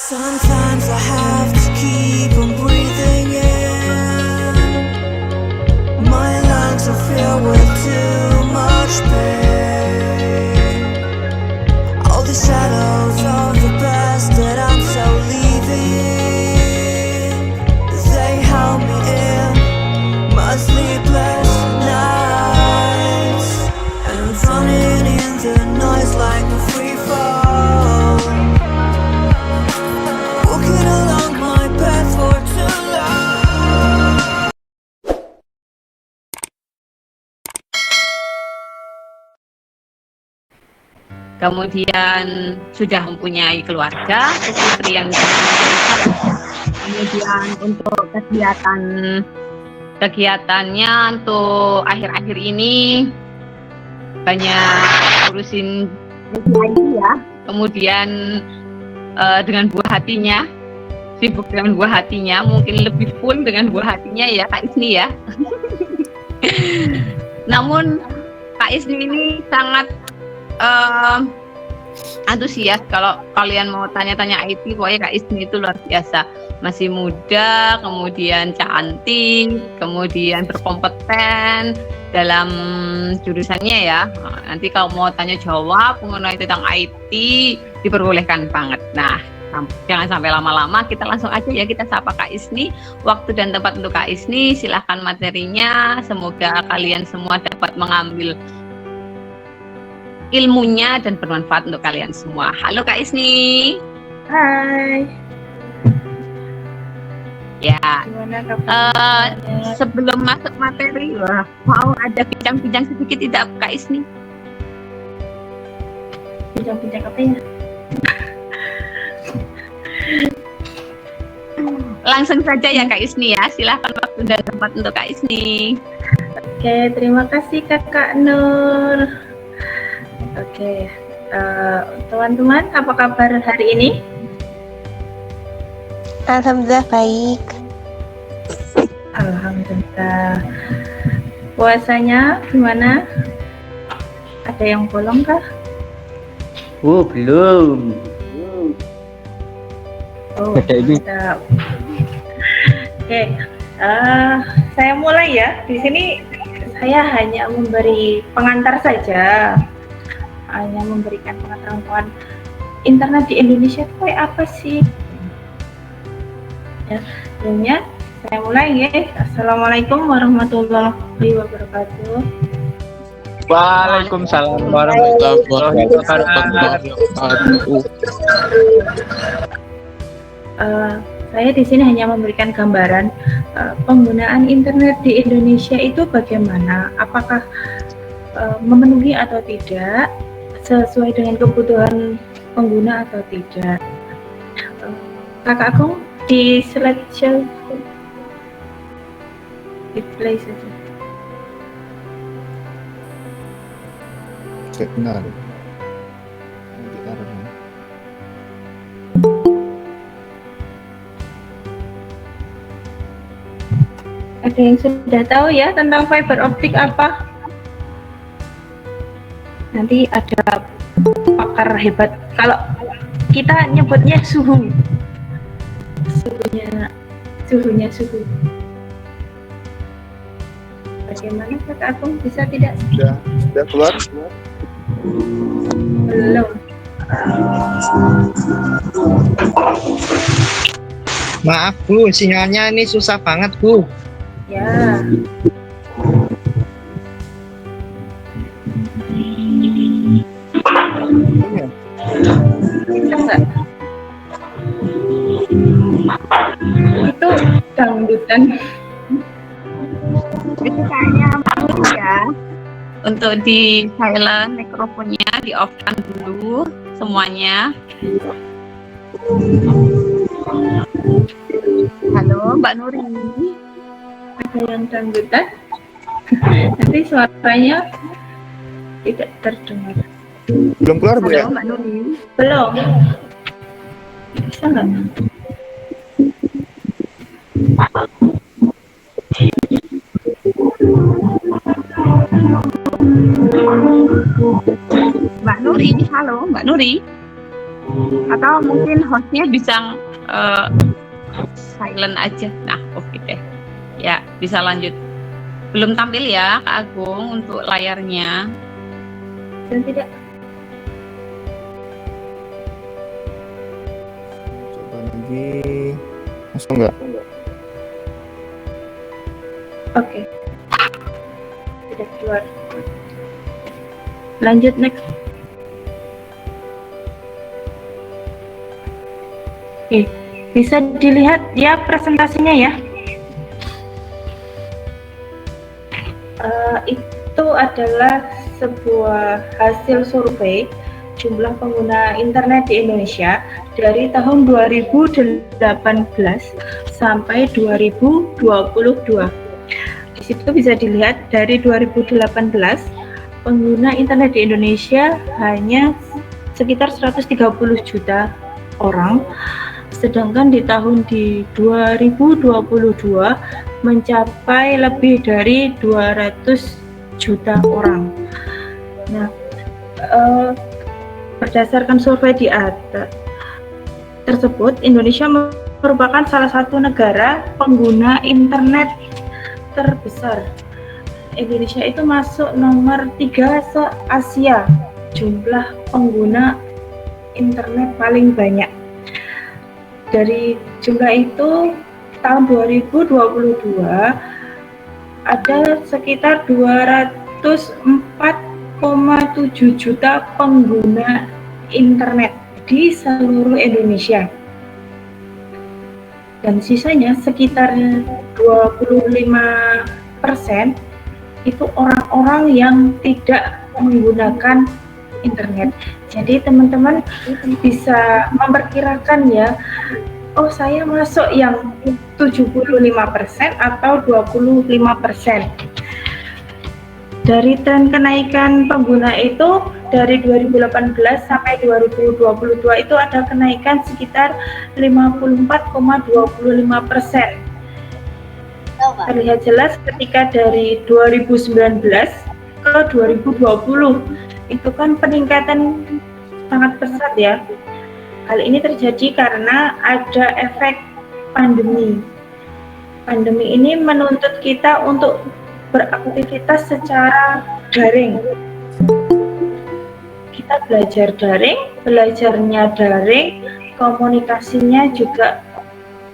Sometimes I have to keep on breathing in. My lungs are filled with too much pain. All the shadows of the past that I'm so leaving, they held me in my sleepless nights. And I'm running in the noise like a free fall, walking along my path for too long. Kemudian sudah mempunyai keluarga, istri yang kemudian untuk kegiatannya untuk akhir-akhir ini banyak urusin IT ya. Kemudian dengan buah hatinya, sibuk dengan buah hatinya, mungkin lebih full dengan buah hatinya ya Kak Isni ya. Namun Kak Isni ini sangat antusias. Kalau kalian mau tanya-tanya IT, pokoknya Kak Isni itu luar biasa. Masih muda, kemudian cantik, kemudian berkompeten dalam jurusannya ya. Nanti kalau mau tanya jawab mengenai tentang IT, diperbolehkan banget. Nah, jangan sampai lama-lama, kita langsung aja ya, kita sapa Kak Isni. Waktu dan tempat untuk Kak Isni, silahkan materinya. Semoga kalian semua dapat mengambil ilmunya dan bermanfaat untuk kalian semua. Halo Kak Isni. Hai. Ya. Gimana kabarnya? Sebelum masuk materi, mau ada bincang-bincang sedikit tidak Kak Isni? Bincang-bincang apa ya? Langsung saja ya Kak Isni ya. Silahkan waktu dan tempat untuk Kak Isni. Oke, terima kasih Kakak Nur. Oke, teman-teman, apa kabar hari ini? Alhamdulillah baik. Alhamdulillah. Puasanya gimana? Ada yang bolong kah? Oh, belum. Oh, Ada ini. ada. Oke, saya mulai ya. Di sini saya hanya memberi pengantar saja. Hanya memberikan pengetahuan internet di Indonesia itu kayak apa sih? Ya, sebelumnya saya mulai ya. Assalamualaikum warahmatullahi wabarakatuh. Waalaikumsalam warahmatullahi wabarakatuh. Saya di sini hanya memberikan gambaran penggunaan internet di Indonesia itu bagaimana, apakah memenuhi atau tidak, sesuai dengan kebutuhan pengguna atau tidak. Kakak Agung di slideshow display saja. Benar. Ada yang sudah tahu ya tentang fiber optik apa? Nanti ada pakar hebat. Kalau kita nyebutnya suhu. Suhu. Bagaimana Kakak Agung, bisa tidak? Sudah keluar? Belum. Maaf Bu, sinyalnya ini susah banget Bu. Ya. Bisa nggak? Itu dangdutan. Itu kayaknya bagus ya. Untuk di silent mikrofonnya di off kan dulu semuanya. Halo Mbak Nuri. Ada yang dangdutan. Nanti suaranya tidak terdengar. Belum keluar Bu ya? Halo Mbak Nuri. Belum. Bisa nggak? Mbak Nuri, halo Mbak Nuri. Atau mungkin hostnya bisa silent aja. Nah, oke deh. Ya, bisa lanjut. Belum tampil ya, Kak Agung, untuk layarnya. Dan tidak. Coba lagi. Masuk nggak? Oke. Tidak keluar. Lanjut next. Oke, bisa dilihat ya presentasinya ya. Itu adalah sebuah hasil survei jumlah pengguna internet di Indonesia dari tahun 2018 sampai 2022. Di situ bisa dilihat dari 2018 pengguna internet di Indonesia hanya sekitar 130 juta orang, sedangkan di tahun 2022 mencapai lebih dari 200 juta orang. Nah, berdasarkan survei di atas tersebut, Indonesia merupakan salah satu negara pengguna internet terbesar. Indonesia itu masuk nomor 3 se-Asia jumlah pengguna internet paling banyak. Dari jumlah itu, tahun 2022 ada sekitar 204,7 juta pengguna internet di seluruh Indonesia. Dan sisanya sekitar 25% itu orang-orang yang tidak menggunakan internet. Jadi teman-teman bisa memperkirakan ya, oh saya masuk yang 75% atau 25%. Dari tren kenaikan pengguna itu dari 2018 sampai 2022 itu ada kenaikan sekitar 54,25%. Terlihat jelas ketika dari 2019 ke 2020 itu kan peningkatan sangat pesat ya. Hal ini terjadi karena ada efek pandemi. Pandemi ini menuntut kita untuk beraktivitas secara daring. Kita belajar daring, belajarnya daring, komunikasinya juga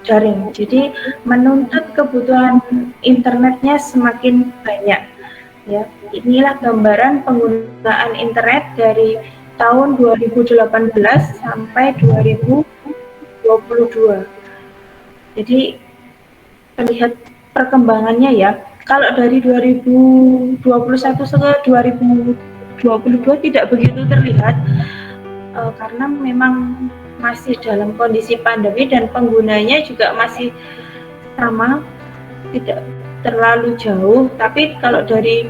daring. Jadi menuntut kebutuhan internetnya semakin banyak. Ya, inilah gambaran penggunaan internet dari tahun 2018 sampai 2022. Jadi terlihat perkembangannya ya. Kalau dari 2021 ke 2022 tidak begitu terlihat karena memang masih dalam kondisi pandemi dan penggunanya juga masih sama, tidak terlalu jauh. Tapi kalau dari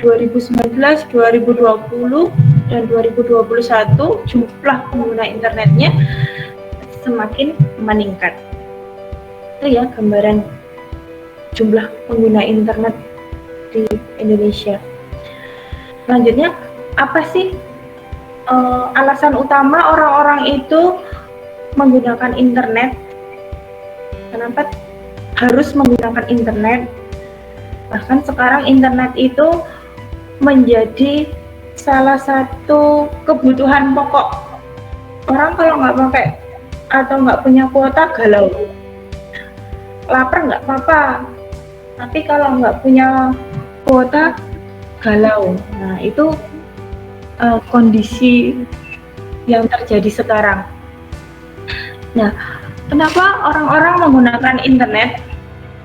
2019, 2020 dan 2021 jumlah pengguna internetnya semakin meningkat. Itu ya gambaran jumlah pengguna internet di Indonesia. Selanjutnya, apa sih alasan utama orang-orang itu menggunakan internet? Kenapa harus menggunakan internet? Bahkan sekarang internet itu menjadi salah satu kebutuhan pokok. Orang kalau nggak pakai atau nggak punya kuota galau. Lapar nggak apa-apa, tapi kalau nggak punya kuota galau. Nah itu kondisi yang terjadi sekarang. Nah, kenapa orang-orang menggunakan internet?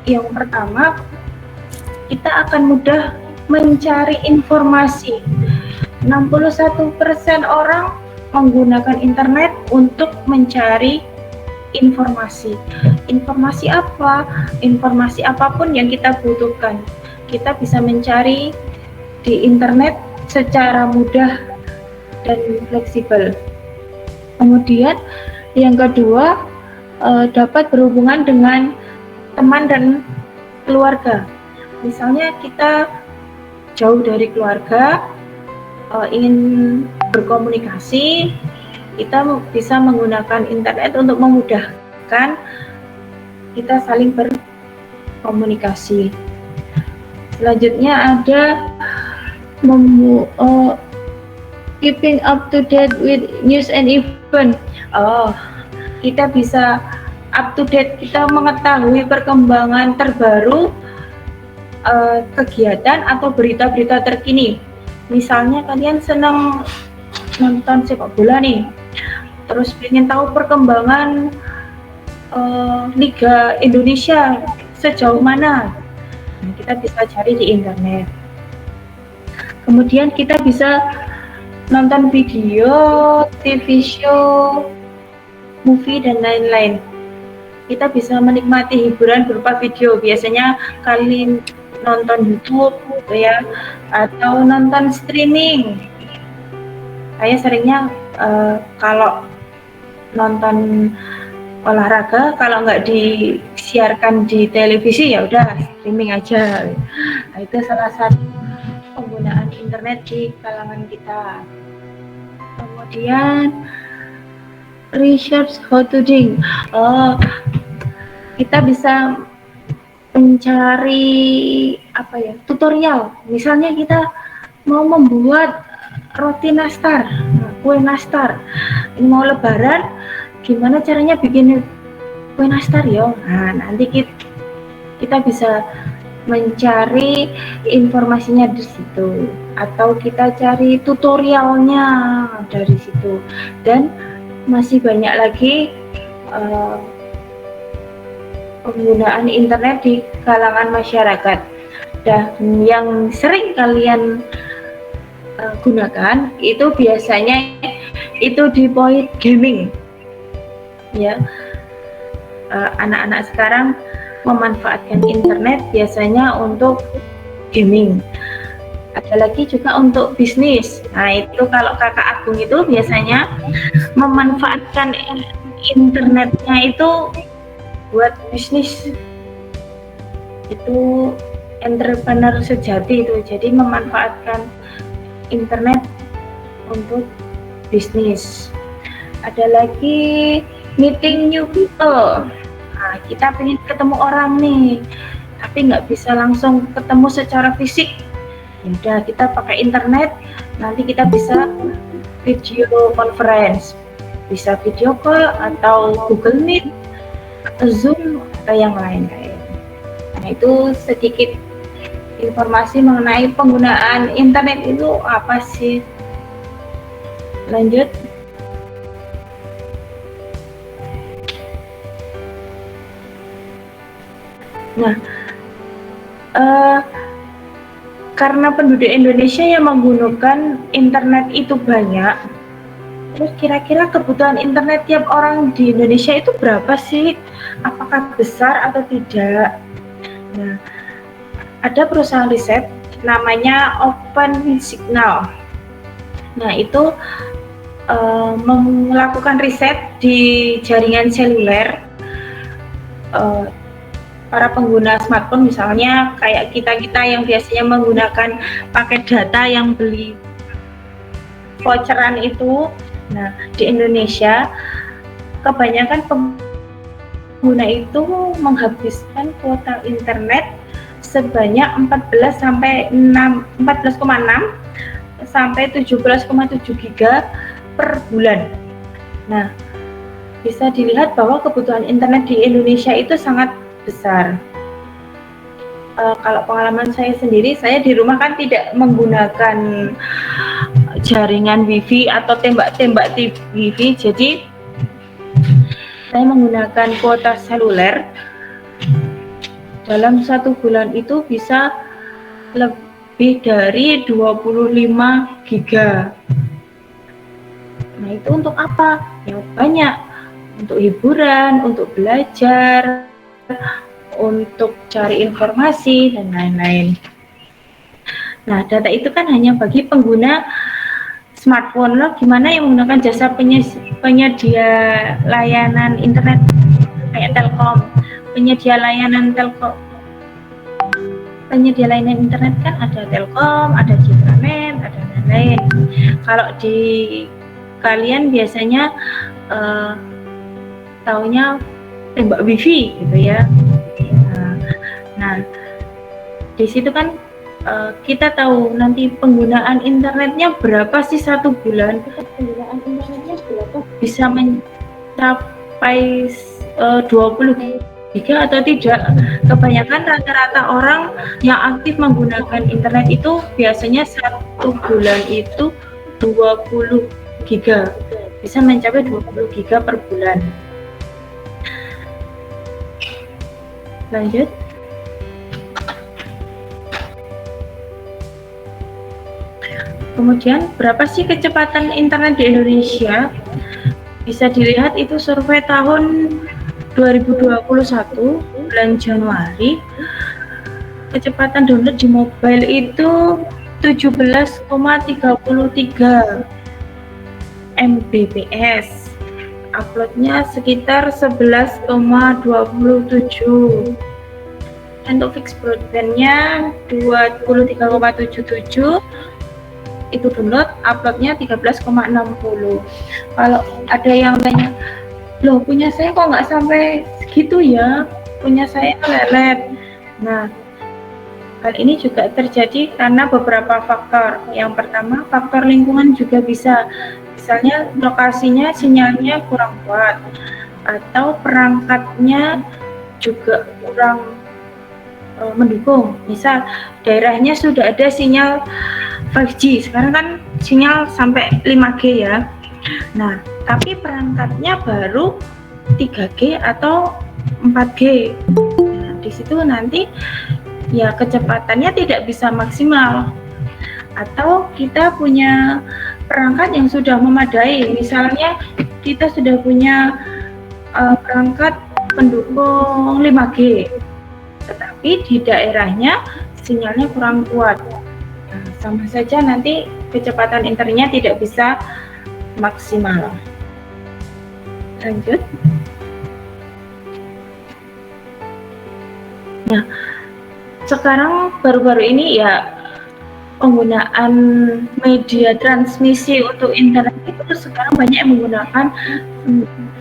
Yang pertama, kita akan mudah mencari informasi. 61% orang menggunakan internet untuk mencari informasi. Informasi apa? Informasi apapun yang kita butuhkan. Kita bisa mencari di internet secara mudah dan fleksibel. Kemudian yang kedua, dapat berhubungan dengan teman dan keluarga. Misalnya kita jauh dari keluarga, ingin berkomunikasi, kita bisa menggunakan internet untuk memudahkan kita saling berkomunikasi. Selanjutnya ada keeping up to date with news and event. Kita bisa up to date, kita mengetahui perkembangan terbaru kegiatan atau berita-berita terkini. Misalnya kalian senang nonton sepak bola nih, terus ingin tahu perkembangan Liga Indonesia sejauh mana, nah, kita bisa cari di internet. Kemudian kita bisa nonton video, TV show, movie dan lain-lain. Kita bisa menikmati hiburan berupa video. Biasanya kalian nonton YouTube gitu ya, atau nonton streaming. Saya seringnya kalau nonton olahraga, kalau nggak disiarkan di televisi ya udah streaming aja. Nah, itu salah satu penggunaan internet di kalangan kita. Kemudian research how to think. Kita bisa mencari tutorial. Misalnya kita mau membuat roti nastar, kue nastar. Ini mau lebaran, gimana caranya bikin kue nastar ya? Nah, nanti kita bisa mencari informasinya di situ, atau kita cari tutorialnya dari situ. Dan masih banyak lagi penggunaan internet di kalangan masyarakat. Dan yang sering kalian gunakan itu biasanya itu di point gaming, ya. Anak-anak sekarang memanfaatkan internet biasanya untuk gaming. Ada lagi juga untuk bisnis. Nah, itu kalau Kakak Agung itu biasanya memanfaatkan internetnya itu buat bisnis. Itu entrepreneur sejati itu. Jadi memanfaatkan internet untuk bisnis. Ada lagi meeting new people. Nah, kita pengen ketemu orang nih, tapi nggak bisa langsung ketemu secara fisik. Ya udah, kita pakai internet, nanti kita bisa video conference, bisa video call atau Google Meet, atau Zoom atau yang lain-lain. Nah, itu sedikit informasi mengenai penggunaan internet itu apa sih. Lanjut. Nah, karena penduduk Indonesia yang menggunakan internet itu banyak, terus kira-kira kebutuhan internet tiap orang di Indonesia itu berapa sih? Apakah besar atau tidak? Nah, ada perusahaan riset namanya Open Signal. Nah, itu melakukan riset di jaringan seluler. Para pengguna smartphone misalnya kayak kita yang biasanya menggunakan paket data yang beli voucheran itu. Nah, di Indonesia kebanyakan pengguna itu menghabiskan kuota internet sebanyak 14,6 sampai 17,7 giga per bulan. Nah, bisa dilihat bahwa kebutuhan internet di Indonesia itu sangat besar. Kalau pengalaman saya sendiri, saya di rumah kan tidak menggunakan jaringan wifi atau tembak-tembak wifi, jadi saya menggunakan kuota seluler. Dalam 1 bulan itu bisa lebih dari 25 giga. Nah, itu untuk apa? Ya banyak, untuk hiburan, untuk belajar, untuk cari informasi dan lain-lain. Nah, data itu kan hanya bagi pengguna smartphone. Loh, gimana yang menggunakan jasa penyedia layanan internet kayak Telkom, penyedia layanan internet kan ada Telkom, ada Citranet, ada lain-lain. Kalau di kalian biasanya taunya tembak wifi gitu ya. Nah, di situ kan kita tahu nanti penggunaan internetnya berapa sih satu bulan? Penggunaan internetnya berapa? Bisa mencapai 20 giga atau tidak? Kebanyakan rata-rata orang yang aktif menggunakan internet itu biasanya satu bulan itu 20 giga, bisa mencapai 20 giga per bulan. Lanjut. Kemudian berapa sih kecepatan internet di Indonesia? Bisa dilihat itu survei tahun 2021 bulan Januari. Kecepatan download di mobile itu 17,33 Mbps. Uploadnya sekitar 11,27. Untuk fixed broadbandnya 23,77. Itu download, uploadnya 13,60. Kalau ada yang tanya, loh punya saya kok nggak sampai segitu ya, punya saya lelet. Nah, hal ini juga terjadi karena beberapa faktor. Yang pertama, faktor lingkungan juga bisa, misalnya lokasinya sinyalnya kurang kuat, atau perangkatnya juga kurang mendukung. Misal daerahnya sudah ada sinyal 5G, sekarang kan sinyal sampai 5G ya. Nah, tapi perangkatnya baru 3G atau 4G. Nah, di situ nanti ya kecepatannya tidak bisa maksimal. Atau kita punya perangkat yang sudah memadai, misalnya kita sudah punya perangkat pendukung 5G, tetapi di daerahnya sinyalnya kurang kuat. Nah, sama saja nanti kecepatan internetnya tidak bisa maksimal. Lanjut. Nah, sekarang baru-baru ini ya penggunaan media transmisi untuk internet itu sekarang banyak yang menggunakan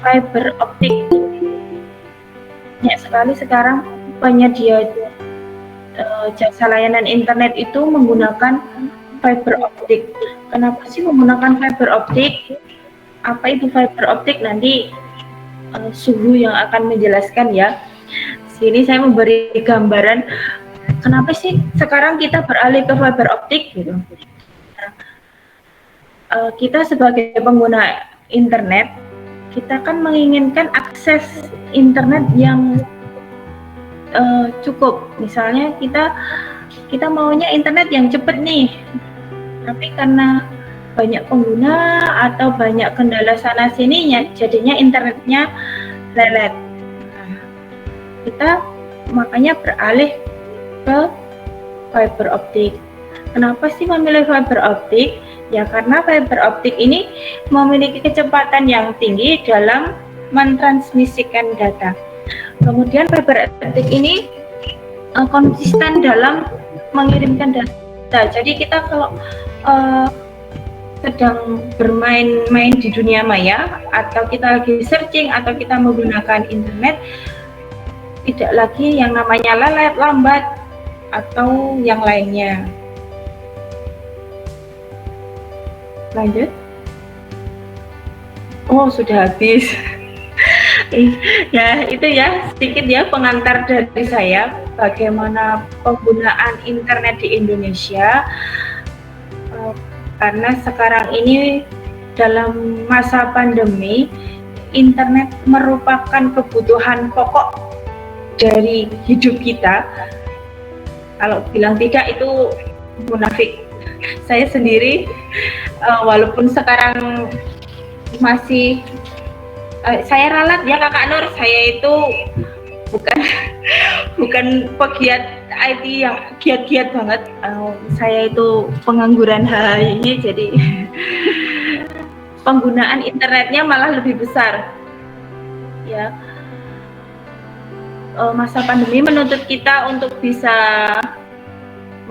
fiber optik. Banyak sekali sekarang penyedia jasa layanan internet itu menggunakan fiber optik. Kenapa sih menggunakan fiber optik? Apa itu fiber optik? Nanti Suhu yang akan menjelaskan ya. Sini saya memberi gambaran kenapa sih sekarang kita beralih ke fiber optik gitu. Nah, kita sebagai pengguna internet, kita kan menginginkan akses internet yang cukup. Misalnya kita maunya internet yang cepat nih, tapi karena banyak pengguna atau banyak kendala sana sininya, jadinya internetnya lelet. Nah, kita makanya beralih ke fiber optik. Kenapa sih memilih fiber optik? Ya karena fiber optik ini memiliki kecepatan yang tinggi dalam mentransmisikan data. Kemudian fiber optik ini konsisten dalam mengirimkan data. Jadi kita kalau sedang bermain-main di dunia maya, atau kita lagi searching, atau kita menggunakan internet, tidak lagi yang namanya lelet, lambat, atau yang lainnya. Lanjut. Oh, sudah habis. Ya, itu ya sedikit ya pengantar dari saya bagaimana penggunaan internet di Indonesia. Karena sekarang ini dalam masa pandemi, internet merupakan kebutuhan pokok dari hidup kita. Kalau bilang tidak itu munafik. Saya sendiri walaupun sekarang masih saya ralat ya Kakak Nur, saya itu bukan pegiat IT yang giat-giat banget. Saya itu pengangguran HI, jadi penggunaan internetnya malah lebih besar. Ya, masa pandemi menuntut kita untuk bisa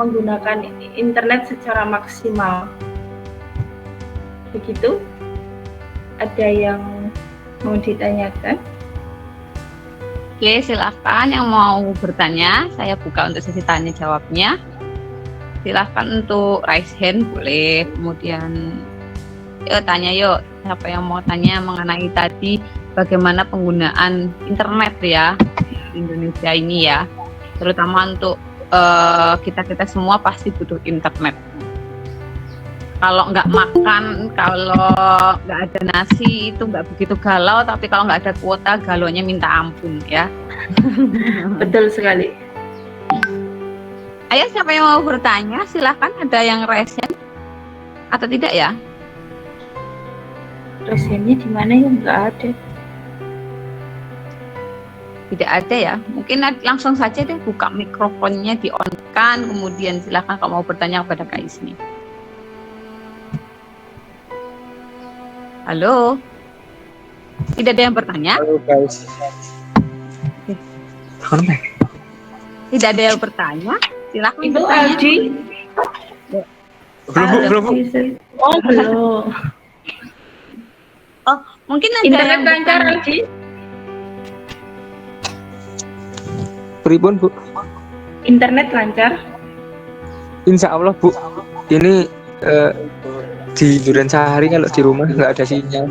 menggunakan internet secara maksimal. Begitu. ada yang mau ditanyakan? Oke, silahkan yang mau bertanya. Saya buka untuk sesi tanya jawabnya. Silahkan untuk raise hand boleh. Kemudian yuk tanya yuk. Siapa yang mau tanya mengenai tadi bagaimana penggunaan internet ya di Indonesia ini ya. Terutama untuk kita-kita semua pasti butuh internet. Kalau nggak makan, kalau nggak ada nasi itu nggak begitu galau, tapi kalau nggak ada kuota galonya minta ampun ya. Betul sekali. Ayo siapa yang mau bertanya silahkan, ada yang raise hand atau tidak ya? Dosennya di mana ya? Nggak ada. Tidak ada ya, mungkin langsung saja deh buka mikrofonnya, di on kan, kemudian silahkan kalau mau bertanya kepada Kak Isni. Halo, tidak ada yang bertanya? Halo guys. Tidak ada yang bertanya, silahkan Itu bertanya. Aldi. Belum. Oh, belum. Oh, mungkin ada Internet yang lancar, bertanya. Aldi? Pripun Bu? Internet lancar? Insya Allah Bu. Ini di Duren Sahari kalau di rumah nggak ada sinyal.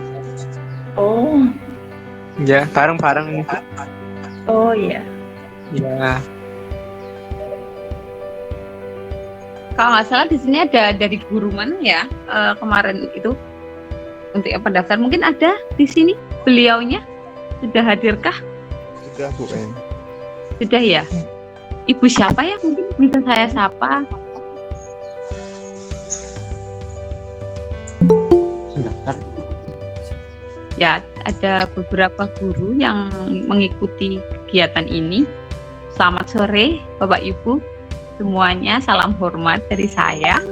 Oh, Ya bareng-bareng. oh ya. Ya. Kalau nggak salah di sini ada dari guru mana ya kemarin itu untuk yang pendaftar, mungkin ada di sini beliaunya sudah hadirkah? Sudah Bu kayaknya. Sudah ya. Ibu siapa ya, mungkin bisa saya sapa? Ya, ada beberapa guru yang mengikuti kegiatan ini. Selamat sore Bapak Ibu semuanya, salam hormat dari saya.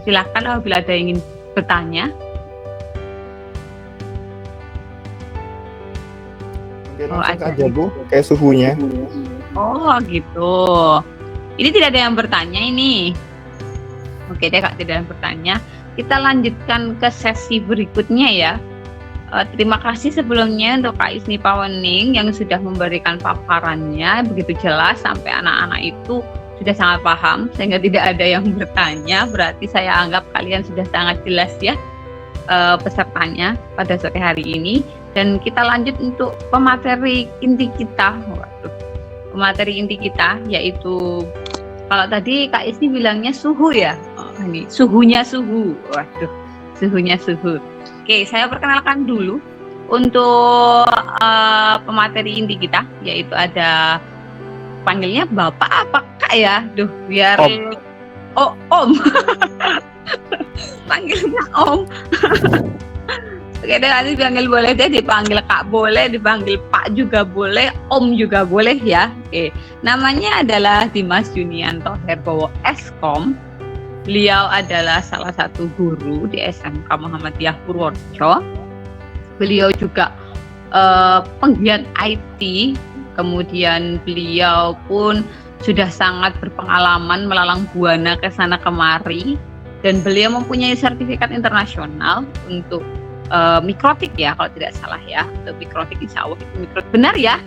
Silakan apabila ada yang ingin bertanya. Mungkin Oh, langsung ada. aja Bu, kayak suhunya. Oh gitu. Ini tidak ada yang bertanya ini. Oke deh Kak, tidak ada yang bertanya. Kita lanjutkan ke sesi berikutnya ya. Terima kasih sebelumnya untuk Kak Isni Pawening yang sudah memberikan paparannya begitu jelas sampai anak-anak itu sudah sangat paham sehingga tidak ada yang bertanya. Berarti saya anggap kalian sudah sangat jelas ya pesertanya pada sore hari ini. Dan kita lanjut untuk pemateri inti kita. Waduh, pemateri inti kita yaitu kalau tadi Kak Isni bilangnya suhu ya. Oh, ini suhunya suhu. Waduh, suhunya suhu. Oke, saya perkenalkan dulu untuk pemateri inti kita, yaitu ada panggilnya Bapak apa Kak ya? Duh, biar Om. Oh, Om. Panggilnya Om. Oke, nanti dipanggil boleh deh, dipanggil Kak boleh, dipanggil Pak juga boleh, Om juga boleh ya. Oke, namanya adalah Dimas Junianto Herbowo Eskom. Beliau adalah salah satu guru di SMK Muhammadiyah Purworejo. Beliau juga penggiat IT, kemudian beliau pun sudah sangat berpengalaman melalang buana ke sana kemari, dan beliau mempunyai sertifikat internasional untuk mikrotik ya, kalau tidak salah ya, untuk mikrotik, insya Allah itu mikrotik benar ya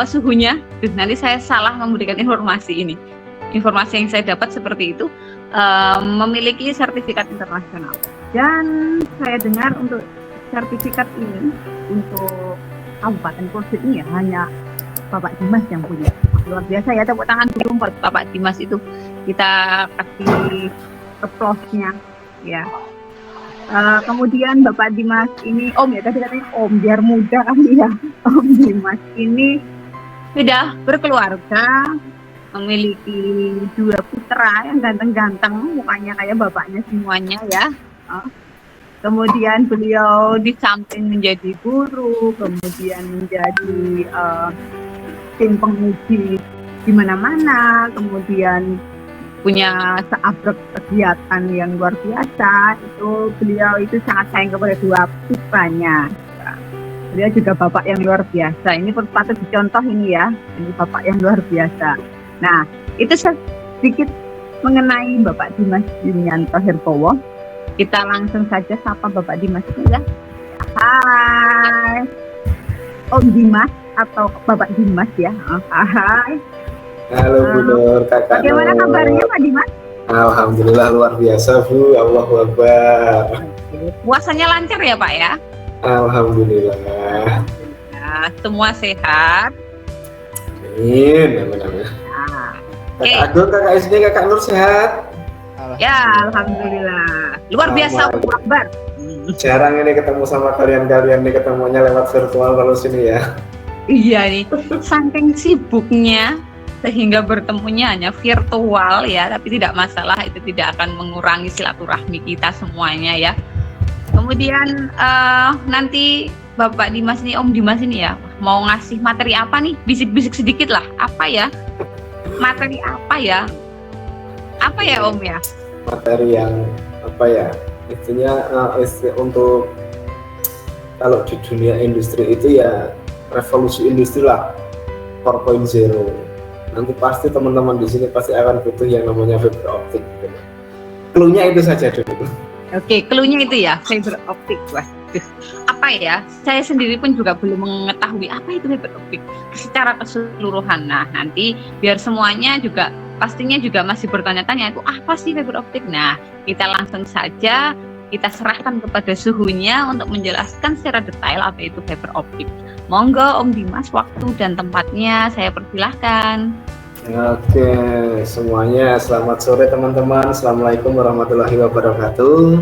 suhunya. Nanti saya salah memberikan informasi ini. Informasi yang saya dapat seperti itu, memiliki sertifikat internasional. Dan saya dengar untuk sertifikat ini untuk Kabupaten Gresik ini ya hanya Bapak Dimas yang punya. Luar biasa ya, tepuk tangan dulu buat Bapak Dimas itu. Kita kasih applause-nya ya. Kemudian Bapak Dimas ini, Om ya, tadi katanya Om biar muda kali ya. Om Dimas ini sudah berkeluarga, memiliki 2 putra yang ganteng-ganteng, mukanya kayak bapaknya semuanya ya. Kemudian beliau di samping menjadi guru, kemudian menjadi tim penguji di mana-mana, kemudian punya seabrek kegiatan yang luar biasa. Itu beliau itu sangat sayang kepada 2 putranya. Beliau juga bapak yang luar biasa. Ini patut dicontoh ini ya. Ini bapak yang luar biasa. Nah, itu sedikit mengenai Bapak Dimas Junianto Herbowo. Kita langsung saja sapa Bapak Dimas ya. Hai, Om Dimas atau Bapak Dimas ya. Hai. Halo Bu Nur, Kakak Bagaimana Nur. kabarnya Pak Dimas? Alhamdulillah luar biasa Bu, Allahu Akbar. Puasanya lancar ya Pak ya? Alhamdulillah. Nah, semua sehat. Amin, amin, amin. Nah, Kakak Agung, Kakak SD, Kakak Nur sehat? ya Alhamdulillah. Luar biasa Alhamdulillah. Allahu Akbar. Jarang ini ketemu sama kalian-kalian nih, ketemunya lewat virtual terus ini ya. Iya nih, saking sibuknya sehingga bertemunya hanya virtual ya, tapi tidak masalah, itu tidak akan mengurangi silaturahmi kita semuanya ya. Kemudian nanti Bapak Dimas nih, Om Dimas ini ya, mau ngasih materi apa nih? Bisik-bisik sedikit lah, apa ya? Materi apa ya? Apa ya Om ya? Materi yang apa ya? Intinya untuk kalau di dunia industri itu ya revolusi industri lah 4.0. Nanti pasti teman-teman di sini pasti akan butuh yang namanya fiber optik. Cluenya itu saja dulu. Oke, cluenya itu ya, fiber optik. Wah, apa ya? Saya sendiri pun juga belum mengetahui apa itu fiber optik secara keseluruhan. Nah, nanti biar semuanya juga pastinya juga masih bertanya-tanya itu apa sih fiber optik. Nah, kita langsung saja kita serahkan kepada suhunya untuk menjelaskan secara detail apa itu fiber optik. Monggo Om Dimas, waktu dan tempatnya saya persilahkan. Oke, semuanya selamat sore teman-teman. Assalamualaikum warahmatullahi wabarakatuh.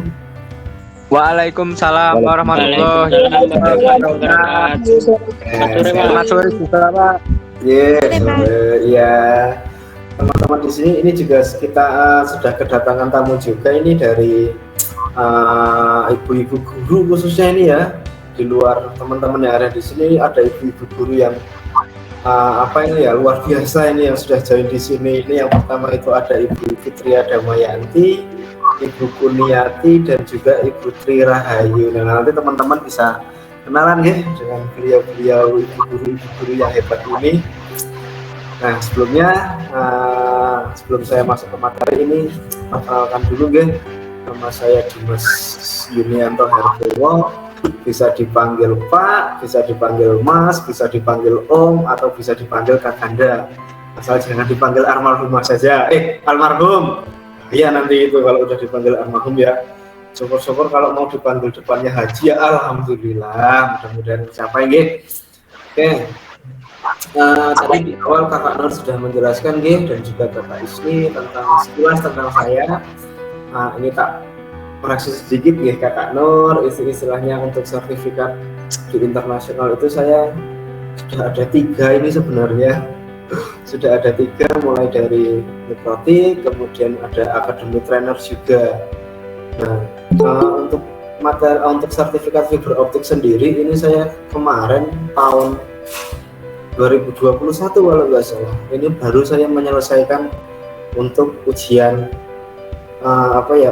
Waalaikumsalam warahmatullahi wabarakatuh. Selamat sore juga Pak. Ya. Teman-teman di sini ini juga kita sudah kedatangan tamu juga ini dari ibu-ibu guru khususnya ini ya. Di luar teman-teman yang ada di sini ada ibu-ibu guru yang luar biasa ini yang sudah join di sini. Ini yang pertama itu ada Ibu Fitria Damayanti, Ibu Kuniati dan juga Ibu Tri Rahayu. Nah, nanti teman-teman bisa kenalan ya dengan beliau-beliau ibu guru yang hebat ini. Nah, sebelum saya masuk ke materi ini, perkenalkan dulu ya, nama saya Dimas Yunianto Herbowo. Bisa dipanggil Pak, bisa dipanggil Mas, bisa dipanggil Om, atau bisa dipanggil Kakanda. Asal jangan dipanggil almarhumah saja. Almarhum. Iya nanti itu kalau udah dipanggil almarhum ya. Syukur-syukur kalau mau dipanggil depannya Haji ya alhamdulillah. Mudah-mudahan tercapai nggih. Oke. Tadi di awal Kakak Nur sudah menjelaskan nggih dan juga Kakak Ismi tentang sekilas tentang saya. Nah, ini tak koreksi sedikit ya Kakak Nur, istilahnya untuk sertifikat di internasional itu saya sudah ada 3 ini sebenarnya. Sudah ada 3 mulai dari Mikrotik, kemudian ada Academy Trainer juga. Nah, untuk sertifikat fiber optik sendiri ini saya kemarin tahun 2021 kalau nggak salah. Ini baru saya menyelesaikan untuk ujian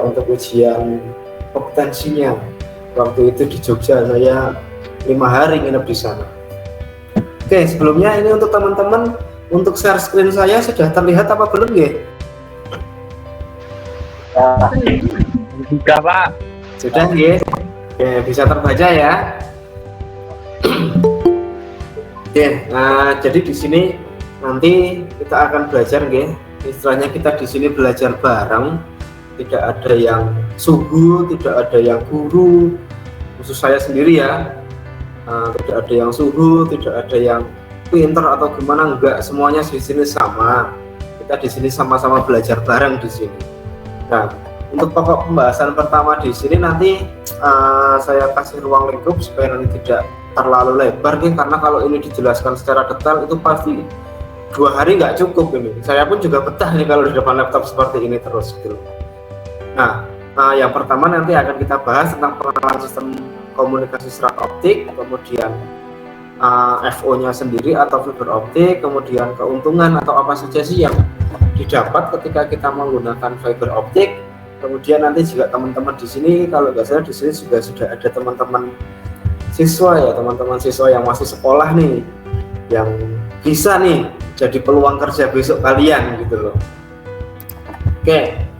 untuk ujian kompetensinya. Waktu itu di Jogja saya 5 hari nginep di sana. Oke, sebelumnya ini untuk teman-teman, untuk share screen saya sudah terlihat apa belum ya? Sudah Pak. Sudah ya? Oke, bisa terbaca ya. Oke, nah jadi di sini nanti kita akan belajar ya. Istilahnya kita di sini belajar bareng. Tidak ada yang suhu, tidak ada yang guru, khusus saya sendiri ya. Tidak ada yang suhu, tidak ada yang pinter atau gimana, enggak, semuanya di sini sama. Kita di sini sama-sama belajar bareng di sini. Nah, untuk pokok pembahasan pertama di sini nanti saya kasih ruang lingkup supaya nanti tidak terlalu lebar nih, karena kalau ini dijelaskan secara detail itu pasti 2 hari nggak cukup ini. Saya pun juga betah nih kalau di depan laptop seperti ini terus gitu. Nah, yang pertama nanti akan kita bahas tentang pengenalan sistem komunikasi serat optik, kemudian FO-nya sendiri atau fiber optik, kemudian keuntungan atau apa saja sih yang didapat ketika kita menggunakan fiber optik. Kemudian nanti juga teman-teman di sini, kalau nggak salah di sini juga sudah ada teman-teman siswa ya, teman-teman siswa yang masih sekolah nih, yang bisa nih jadi peluang kerja besok kalian gitu loh. Oke.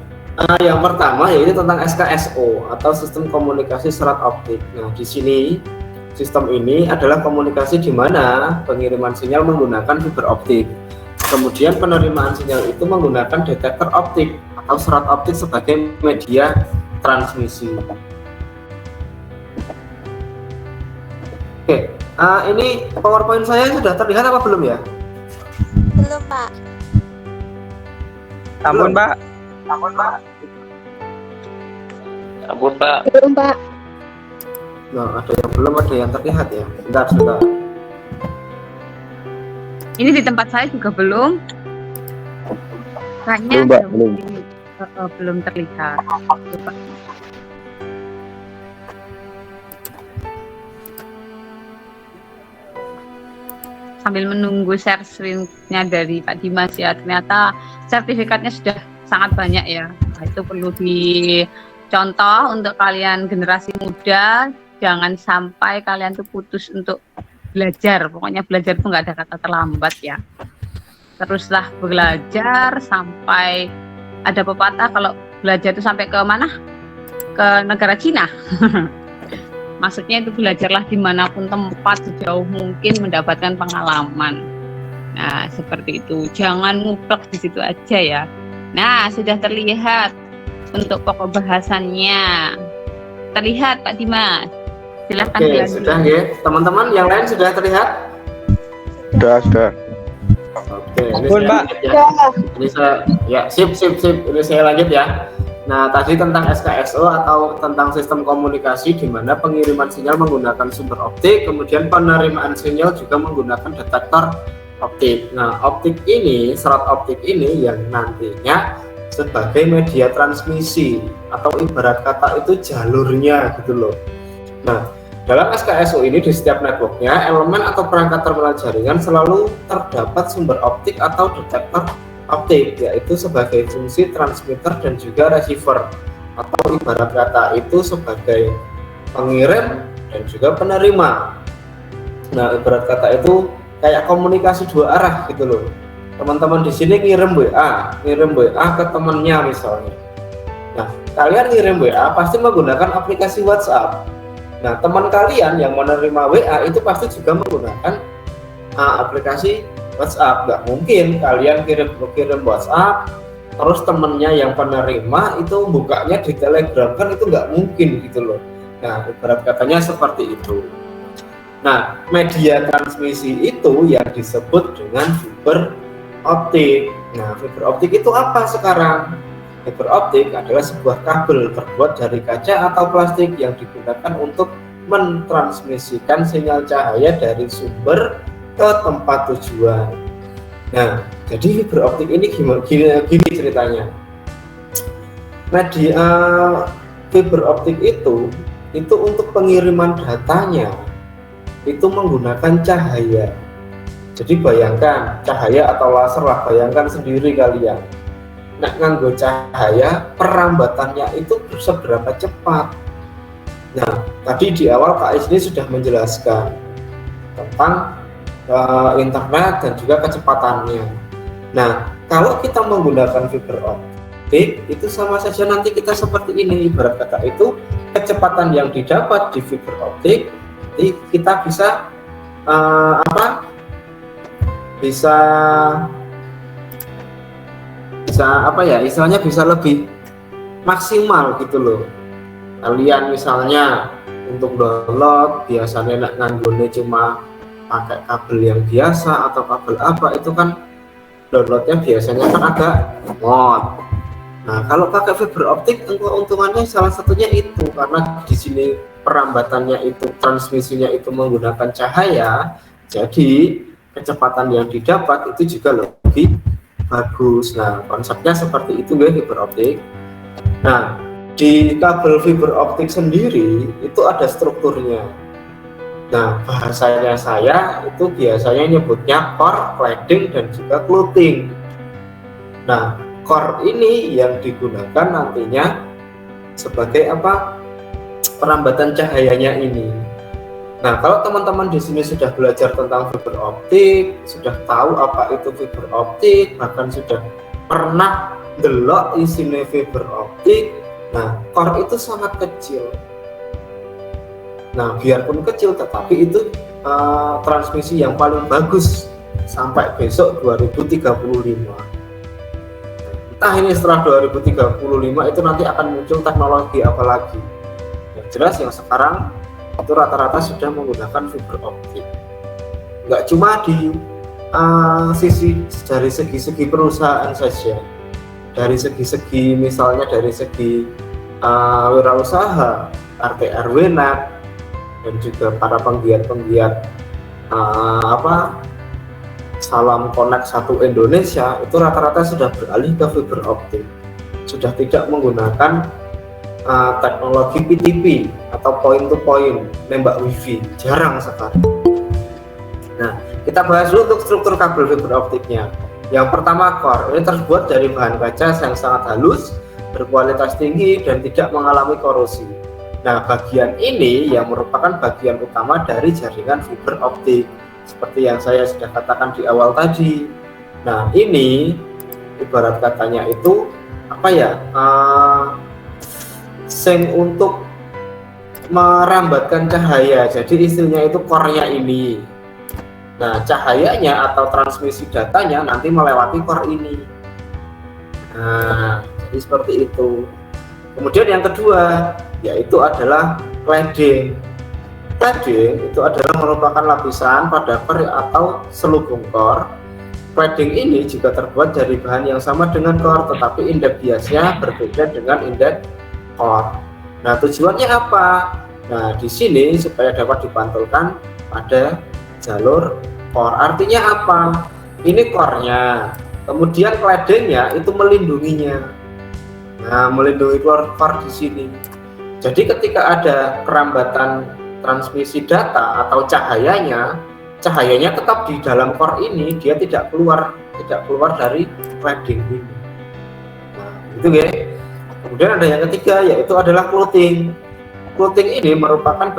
Yang pertama yaitu tentang SKSO atau sistem komunikasi serat optik. Nah, di sini sistem ini adalah komunikasi di mana pengiriman sinyal menggunakan fiber optik. Kemudian penerimaan sinyal itu menggunakan detektor optik atau serat optik sebagai media transmisi. Oke, ini PowerPoint saya sudah terlihat apa belum ya? Belum, Pak. Ampun, Pak. Belum, Pak. Nah, ada yang belum, ada yang terlihat ya. Sebentar. Ini di tempat saya juga belum. Kayaknya Belum, Mbak, belum terlihat. Coba. Sambil menunggu share screen-nya dari Pak Dimas ya, ternyata sertifikatnya sudah sangat banyak ya. Nah, itu perlu dicontoh untuk kalian generasi muda, jangan sampai kalian tuh putus untuk belajar. Pokoknya belajar itu nggak ada kata terlambat ya. Teruslah belajar sampai ada pepatah kalau belajar itu sampai ke mana? Ke negara Cina. Maksudnya itu belajarlah dimanapun tempat, sejauh mungkin mendapatkan pengalaman. Nah, seperti itu. Jangan nguplek di situ aja ya. Nah, sudah terlihat untuk pokok bahasannya. Terlihat Pak Dimas. Silahkan. Oke, sudah ya. Teman-teman yang lain sudah terlihat? Sudah. Oke, ini Ampun, saya Pak. lanjut ya. Ini saya, ya, sip. Ini saya lanjut ya. Nah, tadi tentang SKSO atau tentang sistem komunikasi di mana pengiriman sinyal menggunakan sumber optik, kemudian penerimaan sinyal juga menggunakan detektor optik. Nah, optik ini, serat optik ini yang nantinya sebagai media transmisi atau ibarat kata itu jalurnya gitu loh. Nah, dalam SKSO ini di setiap networknya, elemen atau perangkat terminal jaringan selalu terdapat sumber optik atau detektor optik, yaitu sebagai fungsi transmitter dan juga receiver, atau ibarat kata itu sebagai pengirim dan juga penerima. Nah, ibarat kata itu kayak komunikasi dua arah gitu loh. Teman-teman di sini ngirim WA ke temannya misalnya. Nah, kalian ngirim WA pasti menggunakan aplikasi WhatsApp. Nah, teman kalian yang menerima WA itu pasti juga menggunakan aplikasi WhatsApp. Nggak mungkin kalian kirim WhatsApp terus temennya yang penerima itu bukanya di Telegram, kan itu nggak mungkin gitu loh. Nah, ibarat katanya seperti itu. Nah, media transmisi itu yang disebut dengan fiber optik. Nah, fiber optik itu apa sekarang? Fiber optik adalah sebuah kabel terbuat dari kaca atau plastik yang digunakan untuk mentransmisikan sinyal cahaya dari sumber ke tempat tujuan. Nah, jadi fiber optik ini gini ceritanya. Media fiber optik itu untuk pengiriman datanya itu menggunakan cahaya. Jadi bayangkan cahaya atau laser lah, bayangkan sendiri kalian. Nah, nganggo cahaya perambatannya itu seberapa cepat. Nah, tadi di awal Kak Isni sudah menjelaskan tentang internet dan juga kecepatannya. Nah, kalau kita menggunakan fiber optik itu sama saja nanti kita seperti ini, ibarat kata itu kecepatan yang didapat di fiber optik kita bisa bisa istilahnya bisa lebih maksimal gitu loh. Kalian misalnya untuk download biasanya nganggone cuma pakai kabel yang biasa atau kabel apa, itu kan downloadnya biasanya kan agak lemot. Nah, kalau pakai fiber optik keuntungannya salah satunya itu karena di sini perambatannya itu, transmisinya itu menggunakan cahaya, jadi kecepatan yang didapat itu juga lebih bagus. Nah, konsepnya seperti itu ya fiber optik. Nah, di kabel fiber optik sendiri itu ada strukturnya. Nah, bahasanya saya itu biasanya nyebutnya core, cladding, dan juga clothing. Nah, core ini yang digunakan nantinya sebagai perambatan cahayanya ini. Nah, kalau teman-teman di sini sudah belajar tentang fiber optik, sudah tahu apa itu fiber optik, bahkan sudah pernah delok isine fiber optik, nah core itu sangat kecil. Nah biarpun kecil tetapi itu transmisi yang paling bagus sampai besok 2035. Entah ini setelah 2035 itu nanti akan muncul teknologi apa lagi. Yang jelas yang sekarang itu rata-rata sudah menggunakan fiber optik. Nggak cuma di dari segi perusahaan saja, dari segi misalnya dari segi wirausaha, RT RW NET, dan juga para penggiat Salam Connect 1 Indonesia itu rata-rata sudah beralih ke fiber optik, sudah tidak menggunakan teknologi PTP atau point to point nembak wifi, jarang sekali. Nah, kita bahas dulu untuk struktur kabel fiber optiknya. Yang pertama, core ini terbuat dari bahan kaca yang sangat halus, berkualitas tinggi dan tidak mengalami korosi. Nah, bagian ini yang merupakan bagian utama dari jaringan fiber optik, seperti yang saya sudah katakan di awal tadi. Nah, ini ibarat katanya itu seng untuk merambatkan cahaya. Jadi istilahnya itu core-nya ini. Nah, cahayanya atau transmisi datanya nanti melewati core ini. Nah, jadi seperti itu. Kemudian yang kedua yaitu adalah cladding. Cladding itu adalah merupakan lapisan pada core atau selubung core. Cladding ini juga terbuat dari bahan yang sama dengan core, tetapi indeks biasnya berbeda dengan indeks core. Nah, tujuannya apa? Nah, di sini supaya dapat dipantulkan pada jalur core. Artinya apa? Ini core-nya, kemudian cladding-nya itu melindunginya. Nah, melindungi core di sini. Jadi ketika ada kerambatan transmisi data atau cahayanya tetap di dalam core ini, dia tidak keluar dari cladding ini. Nah, itu ya. Kemudian ada yang ketiga yaitu adalah clothing. Clothing ini merupakan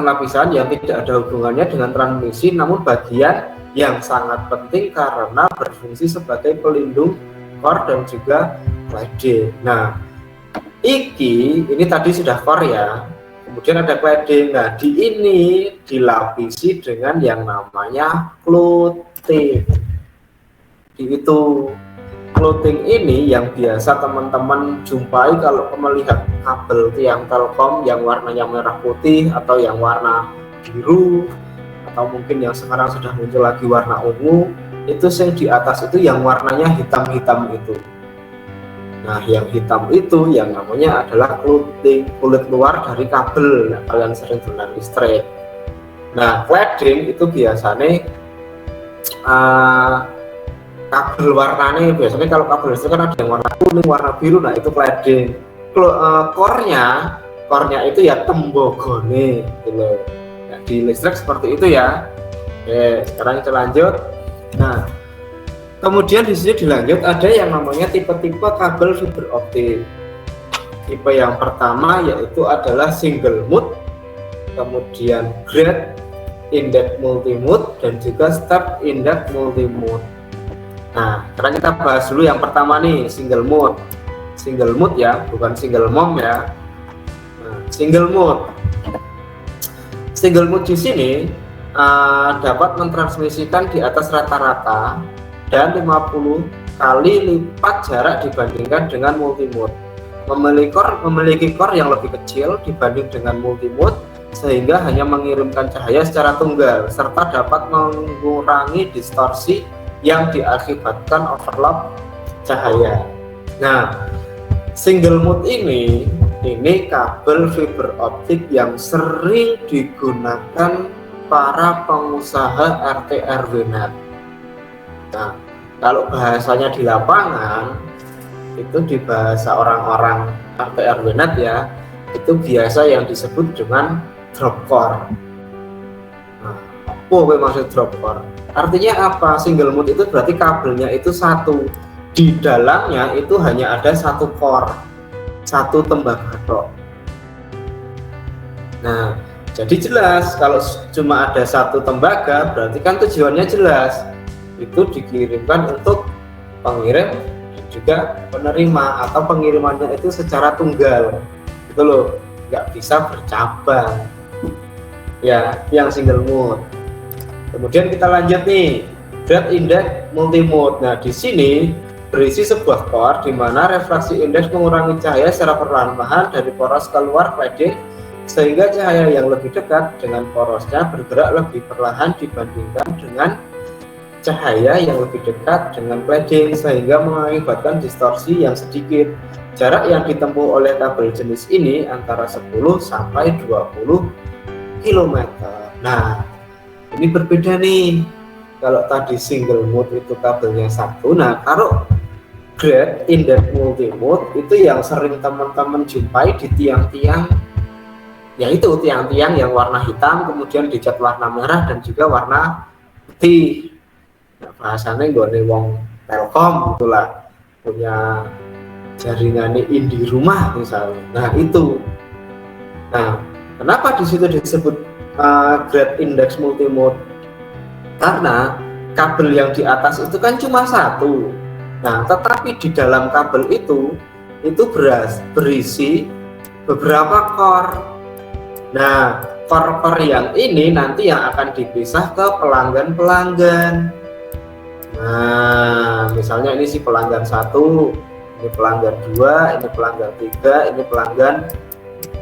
lapisan yang tidak ada hubungannya dengan transmisi, namun bagian yang sangat penting karena berfungsi sebagai pelindung core dan juga cladding. Nah, ini tadi sudah core ya. Kemudian ada cladding. Nah, di ini dilapisi dengan yang namanya clothing. Itu clothing ini yang biasa teman-teman jumpai kalau melihat kabel tiang Telkom yang warnanya merah putih atau yang warna biru, atau mungkin yang sekarang sudah muncul lagi warna ungu. Itu yang di atas itu yang warnanya hitam-hitam itu. Nah, yang hitam itu yang namanya adalah clothing, kulit luar dari kabel. Nah, kalian sering dengar listrik. Nah, cladding itu biasanya kabel warnanya, biasanya kalau kabel listrik kan ada yang warna kuning, warna biru. Nah, itu cladding. Core-nya itu ya tembogone gitu loh. Nah, di listrik seperti itu ya. Oke, sekarang kita lanjut. Nah, kemudian di sini dilanjut ada yang namanya tipe-tipe kabel fiber optik. Tipe yang pertama yaitu adalah single mode, kemudian grade, index multimode, dan juga step index multimode. Nah, sekarang kita bahas dulu yang pertama nih, single mode. Single mode ya, bukan single mom ya. Nah, single mode. Single mode di sini dapat mentransmisikan di atas rata-rata dan 50 kali lipat jarak dibandingkan dengan multimode. Memiliki core yang lebih kecil dibanding dengan multimode, sehingga hanya mengirimkan cahaya secara tunggal serta dapat mengurangi distorsi yang diakibatkan overlap cahaya. Nah, single mode ini kabel fiber optik yang sering digunakan para pengusaha RT RW NET. Nah, kalau bahasanya di lapangan itu di bahasa orang-orang RT RW NET ya, itu biasa yang disebut dengan drop core. Nah, apa maksud drop core? Artinya apa? Single mode itu berarti kabelnya itu satu, di dalamnya itu hanya ada satu core, satu tembaga tok. Nah, jadi jelas kalau cuma ada satu tembaga berarti kan tujuannya jelas, itu dikirimkan untuk pengirim dan juga penerima, atau pengirimannya itu secara tunggal gitu loh, nggak bisa bercabang ya, yang single mode. Kemudian kita lanjut nih, grade index multimode. Nah, di sini berisi sebuah core di mana refraksi indeks mengurangi cahaya secara perlahan-lahan dari poros keluar cladding, sehingga cahaya yang lebih dekat dengan porosnya bergerak lebih perlahan dibandingkan dengan cahaya yang lebih dekat dengan cladding, sehingga mengakibatkan distorsi yang sedikit. Jarak yang ditempuh oleh kabel jenis ini antara 10 sampai 20 km. Nah, ini berbeda nih. Kalau tadi single mode itu kabelnya satu, nah kalau grade index multimode itu yang sering teman-teman jumpai di tiang-tiang, yaitu tiang-tiang yang warna hitam kemudian dicat warna merah dan juga warna putih. Nah, bahasanya gue wong Telkom itulah, punya jaringannya di rumah misalnya. Nah itu. Nah, kenapa di situ disebut grade index multimode? Karena kabel yang di atas itu kan cuma satu. Nah, tetapi di dalam kabel itu berisi beberapa core. Nah, core-core yang ini nanti yang akan dipisah ke pelanggan-pelanggan. Nah, misalnya ini si pelanggan 1, ini pelanggan 2, ini pelanggan 3, ini pelanggan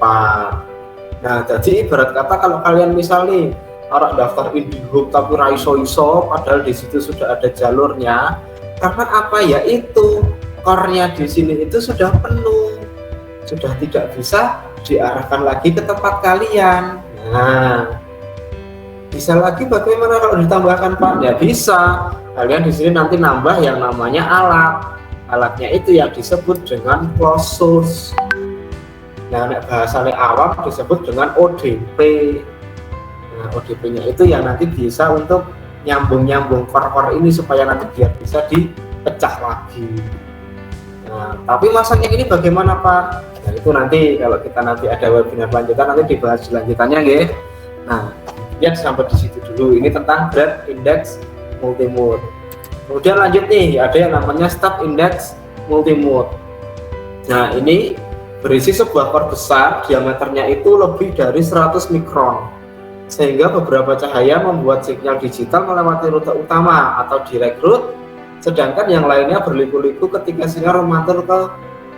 4. Nah, jadi ibarat kata kalau kalian misalnya orang daftar IndiHome tapi raiso-iso, padahal di situ sudah ada jalurnya. Karena apa ya, itu core-nya di sini itu sudah penuh, sudah tidak bisa diarahkan lagi ke tempat kalian. Nah, bisa lagi bagaimana kalau ditambahkan Pak? Ya bisa. Kalian di sini nanti nambah yang namanya alat. Alatnya itu yang disebut dengan closed source. Nah, bahasanya awam disebut dengan ODP. Nah, ODP-nya itu yang nanti bisa untuk nyambung core-core ini supaya nanti biar bisa dipecah lagi. Nah, tapi masaknya ini bagaimana Pak? Nah, itu nanti kalau kita nanti ada webinar lanjutan nanti dibahas lanjutannya ya. Nah, ya sampai di situ dulu. Ini tentang grade index multimode. Kemudian lanjut nih, ada yang namanya step index multimode. Nah, ini berisi sebuah core besar, diameternya itu lebih dari 100 mikron. Sehingga beberapa cahaya membuat sinyal digital melewati rute utama atau direct route, sedangkan yang lainnya berliku-liku ketika sinyal memantul ke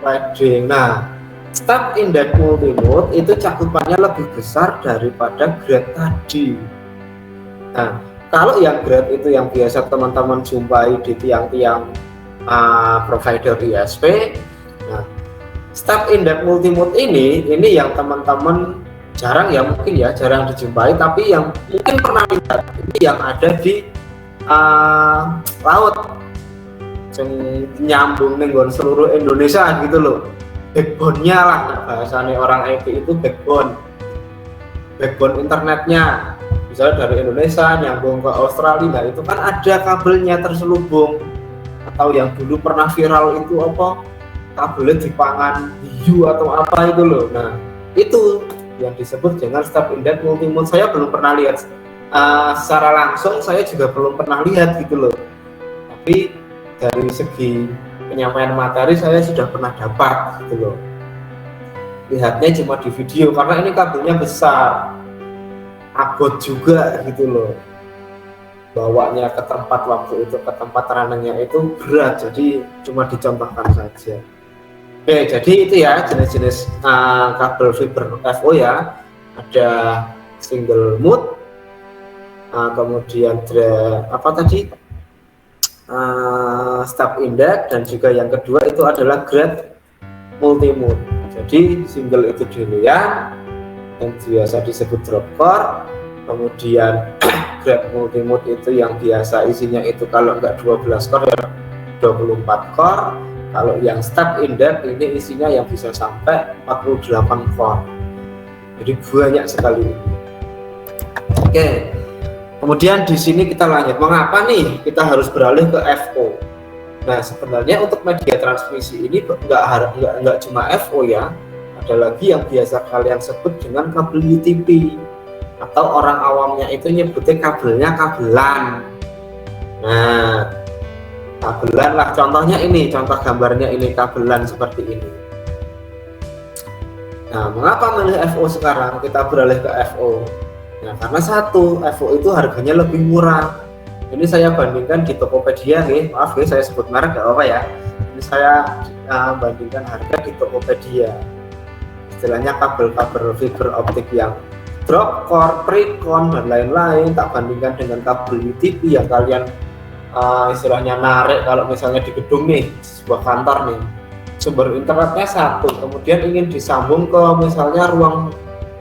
cladding. Nah, step index multimode itu cakupannya lebih besar daripada grade tadi. Nah, kalau yang grade itu yang biasa teman-teman jumpai di tiang-tiang provider ISP, nah, step index multimode ini yang teman-teman jarang dijumpai, tapi yang mungkin pernah lihat ini yang ada di laut, nyambung dengan seluruh Indonesia gitu loh. Backbone-nya lah, bahasanya orang IT itu backbone internetnya. Misalnya dari Indonesia nyambung ke Australia, nah itu kan ada kabelnya terselubung. Atau yang dulu pernah viral itu apa, kabelnya dipangan hiu atau apa itu loh. Nah itu yang disebut dengan step index multimode. Saya belum pernah lihat secara langsung, saya juga belum pernah lihat gitu loh. Tapi dari segi penyampaian materi saya sudah pernah dapat gitu loh. Lihatnya cuma di video karena ini kabelnya besar, abot juga gitu loh. Bawanya ke tempat waktu itu, ke tempat ranahnya itu berat, jadi cuma dicontohkan saja. Oke, jadi itu ya jenis-jenis kabel fiber FO ya. Ada single mode, kemudian step index, dan juga yang kedua itu adalah grade multimode. Jadi single itu duluan yang biasa disebut drop core, kemudian grade multimode itu yang biasa isinya itu kalau enggak 12 core ya 24 core. Kalau yang step index ini isinya yang bisa sampai 48 core. Jadi banyak sekali. Oke. Kemudian di sini kita lanjut. Mengapa nih kita harus beralih ke FO? Nah, sebenarnya untuk media transmisi ini enggak cuma FO ya. Ada lagi yang biasa kalian sebut dengan kabel UTP, atau orang awamnya itu nyebutnya kabelnya kabelan. Nah, kabelan lah, contohnya ini, contoh gambarnya ini kabelan seperti ini. Nah, mengapa milih FO sekarang? Kita beralih ke FO. Nah, karena satu, FO itu harganya lebih murah. Ini saya bandingkan di Tokopedia nih, maaf ya saya sebut merek gak apa ya. Ini saya bandingkan harga di Tokopedia. Istilahnya kabel-kabel fiber optik yang drop core, pre-con dan lain-lain, tak bandingkan dengan kabel UTP yang kalian istilahnya narik kalau misalnya di gedung nih, sebuah kantor nih. Sumber internetnya satu, kemudian ingin disambung ke misalnya ruang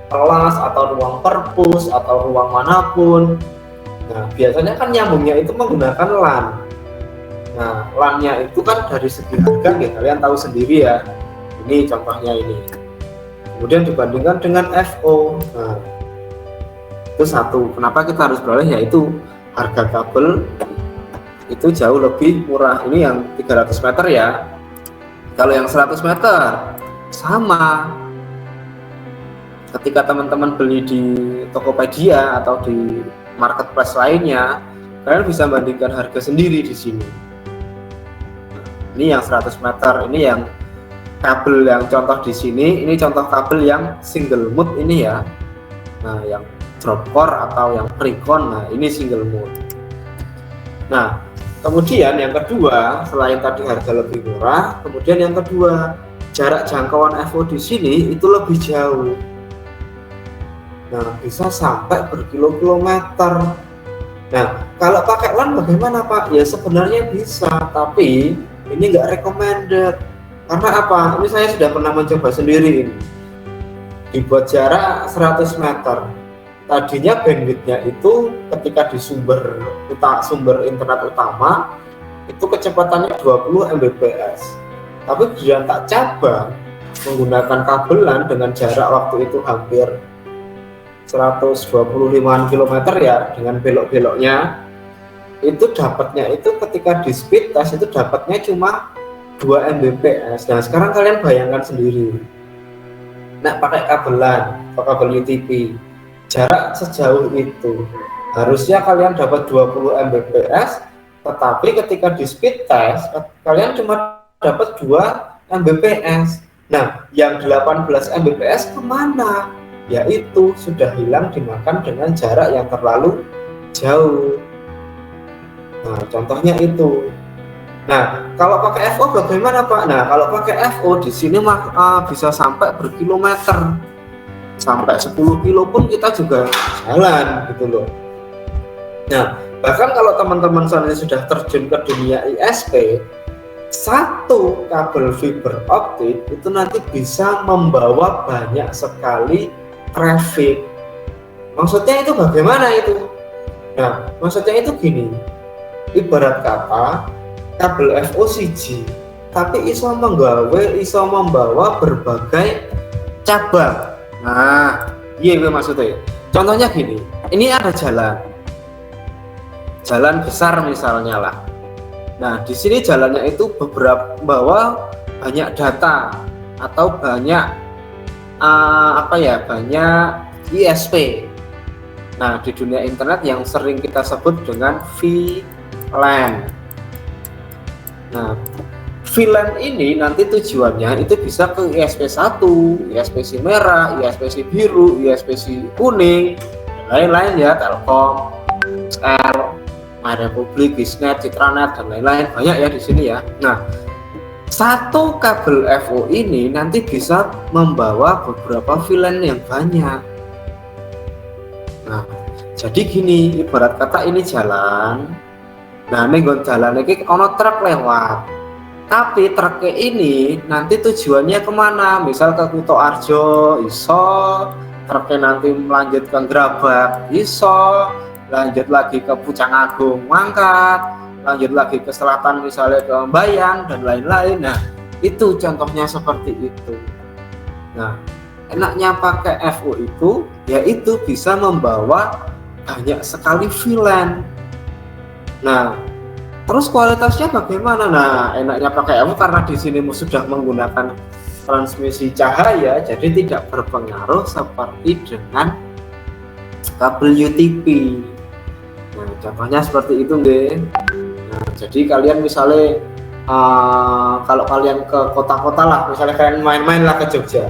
kelas atau ruang perpus atau ruang manapun. Nah, biasanya kan nyambungnya itu menggunakan LAN. Nah, LAN-nya itu kan dari segi harga ya, kalian tahu sendiri ya. Ini contohnya ini. Kemudian dibandingkan dengan FO. Nah, itu satu. Kenapa kita harus beralih? Yaitu harga kabel itu jauh lebih murah. Ini yang 300 meter ya. Kalau yang 100 meter sama. Ketika teman-teman beli di Tokopedia atau di marketplace lainnya, kalian bisa bandingkan harga sendiri di sini. Ini yang 100 meter, ini yang kabel yang contoh di sini, ini contoh kabel yang single mode ini ya. Nah, yang drop core atau yang pre-con, nah ini single mode. Nah, kemudian yang kedua, selain tadi harga lebih murah, kemudian yang kedua, jarak jangkauan FO di sini itu lebih jauh. Nah, bisa sampai berkilo-kilometer. Nah, kalau pakai LAN bagaimana Pak? Ya sebenarnya bisa, tapi ini nggak recommended. Karena apa? Ini saya sudah pernah mencoba sendiri ini. Dibuat jarak 100 meter. Tadinya bandwidthnya itu ketika di sumber internet utama itu kecepatannya 20 Mbps. Tapi kemudian tak cabang menggunakan kabelan dengan jarak waktu itu hampir 125 km ya, dengan belok-beloknya itu dapatnya itu ketika di speed test itu dapatnya cuma 2 Mbps. Nah, sekarang kalian bayangkan sendiri. Nah, pakai kabelan atau kabel UTP jarak sejauh itu harusnya kalian dapat 20 Mbps, tetapi ketika di speed test kalian cuma dapat 2 Mbps. Nah, yang 18 Mbps kemana? Yaitu sudah hilang dimakan dengan jarak yang terlalu jauh. Nah, contohnya itu. Nah, kalau pakai FO bagaimana Pak? Nah, kalau pakai FO di sini bisa sampai berkilometer, sampai 10 kilo pun kita juga jalan gitu loh. Nah, bahkan kalau teman-teman soalnya sudah terjun ke dunia ISP, satu kabel fiber optik itu nanti bisa membawa banyak sekali traffic. Maksudnya itu bagaimana itu? Nah, maksudnya itu gini, ibarat kata kabel FO siji, tapi iso membawa berbagai cabang. Nah, iya maksudnya. Contohnya gini, ini ada jalan besar misalnya lah. Nah, di sini jalannya itu beberapa bawa banyak data atau banyak banyak ISP. Nah, di dunia internet yang sering kita sebut dengan VLAN. Nah, VLAN ini nanti tujuannya itu bisa ke ISP 1, ISP si merah, ISP si biru, ISP si kuning, dan lain-lain ya, Telkom, XL, MyRepublic, Bisnet, Citranet, dan lain-lain, banyak ya di sini ya. Nah, satu kabel FO ini nanti bisa membawa beberapa VLAN yang banyak. Nah, jadi gini, ibarat kata ini jalan. Nah, ini jalan ini ono truk lewat. Tapi truknya ini nanti tujuannya kemana? Misal ke Kutoarjo, iso. Truknya nanti melanjut ke Grabak, iso. Lanjut lagi ke Pucang Agung, mangkat. Lanjut lagi ke selatan misalnya ke Bayang dan lain-lain. Nah, itu contohnya seperti itu. Nah, enaknya pakai FO itu yaitu bisa membawa banyak sekali VLAN. Nah, terus kualitasnya bagaimana? Nah, enaknya pakai FO karena di sini sudah menggunakan transmisi cahaya, jadi tidak berpengaruh seperti dengan kabel UTP. Nah, contohnya seperti itu, nggih. Nah, Nah, jadi kalian misalnya kalau kalian ke kota-kota lah, misalnya kalian main-main lah ke Jogja,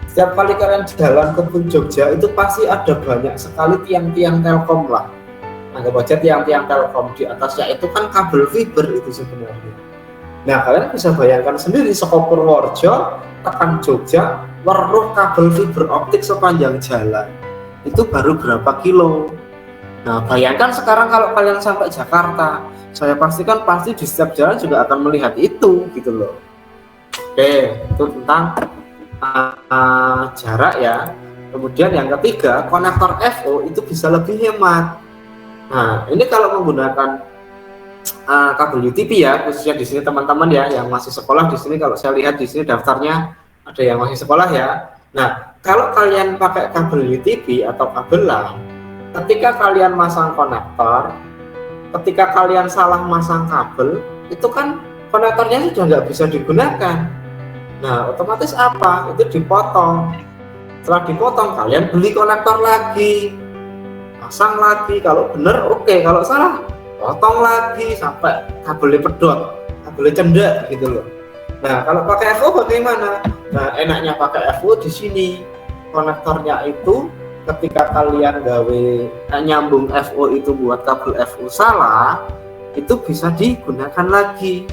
setiap kali kalian jalan ke Jogja itu pasti ada banyak sekali tiang-tiang Telkom lah. Anggap aja tiang-tiang Telkom, di atasnya itu kan kabel fiber itu sebenarnya. Nah, kalian bisa bayangkan sendiri, saka Purworejo tekan Jogja weruh kabel fiber optik sepanjang jalan itu baru berapa kilo. Nah, bayangkan sekarang kalau kalian sampai Jakarta, saya pastikan pasti di setiap jalan juga akan melihat itu gitu loh. Oke, itu tentang jarak ya. Kemudian yang ketiga, konektor FO itu bisa lebih hemat. Nah, ini kalau menggunakan kabel UTP ya, khususnya di sini teman-teman ya yang masih sekolah di sini, kalau saya lihat di sini daftarnya ada yang masih sekolah ya. Nah, kalau kalian pakai kabel UTP atau kabel LAN, ketika kalian masang konektor, ketika kalian salah masang kabel, itu kan konektornya sudah nggak bisa digunakan. Nah, otomatis apa? Itu dipotong. Setelah dipotong, kalian beli konektor lagi, pasang lagi. Kalau benar oke, kalau salah potong lagi sampai kabelnya pedot, kabelnya cendak gitu loh. Nah, kalau pakai FO bagaimana? Nah, enaknya pakai FO di sini. Konektornya itu ketika kalian nyambung FO itu buat kabel FO salah, itu bisa digunakan lagi.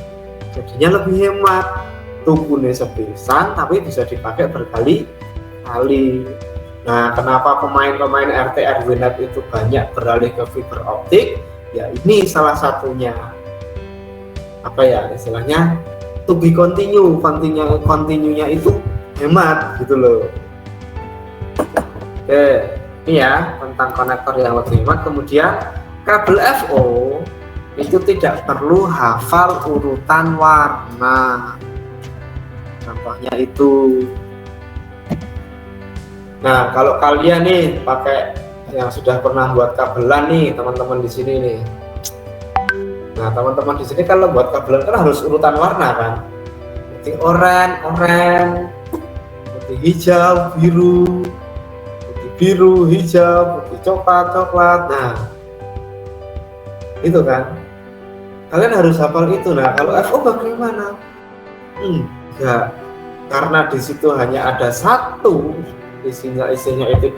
Jadinya lebih hemat. Tubuhnya sepisan tapi bisa dipakai berkali-kali. Nah, kenapa pemain-pemain RT RW-Net itu banyak beralih ke fiber optik? Ya, ini salah satunya. Apa ya istilahnya? To be continue-nya itu hemat gitu loh. Oke, ini ya tentang konektor yang lebih hemat. Kemudian kabel FO itu tidak perlu hafal urutan warna. Contohnya itu. Nah, kalau kalian nih pakai yang sudah pernah buat kabelan nih, teman-teman di sini nih. Nah, teman-teman di sini kalau buat kabelan kan harus urutan warna kan. Putih oranye, putih hijau, biru, putih biru, hijau, putih coklat. Nah, itu kan. Kalian harus hafal itu. Nah, kalau FO bagaimana? Enggak, karena di situ hanya ada satu, isinya itu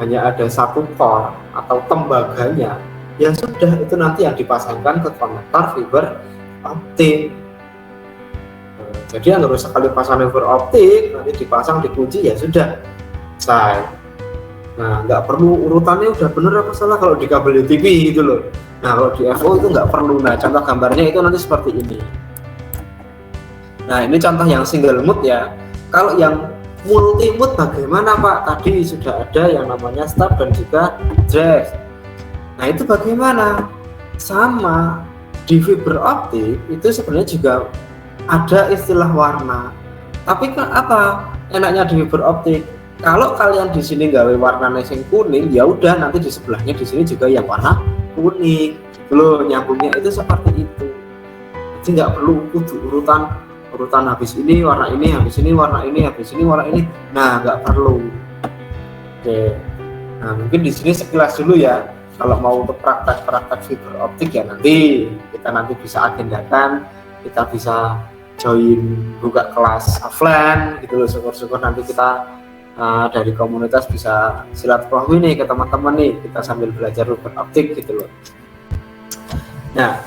hanya ada satu tor atau tembaganya. Ya sudah, itu nanti yang dipasangkan ke konektor fiber optik. Nah, jadi yang harus sekali pasang fiber optik nanti dipasang dikunci ya sudah selesai. Nah, nggak perlu urutannya udah bener apa salah kalau di kabel UTP gitu loh. Nah, kalau di FO itu nggak perlu. Nah, contoh gambarnya itu nanti seperti ini. Nah, ini contoh yang single mode ya. Kalau yang multi mode bagaimana Pak? Tadi sudah ada yang namanya start dan juga drive. Nah, itu bagaimana? Sama di fiber optik itu sebenarnya juga ada istilah warna. Tapi kan apa? Enaknya di fiber optik, kalau kalian di sini gawe warna yang kuning, ya udah nanti di sebelahnya di sini juga yang warna kuning. Loh, nyambungnya itu seperti itu. Jadi nggak perlu kudu urutan habis ini warna ini, habis ini warna ini, habis ini warna ini. Nah, nggak perlu. Oke. Nah, mungkin di sini sekilas dulu ya. Kalau mau untuk praktek fiber optik ya nanti kita bisa agendakan, kita bisa join buka kelas offline gitu loh. Syukur-syukur nanti kita dari komunitas bisa silaturahmi nih ke teman-teman nih, kita sambil belajar fiber optik gitu loh. Nah,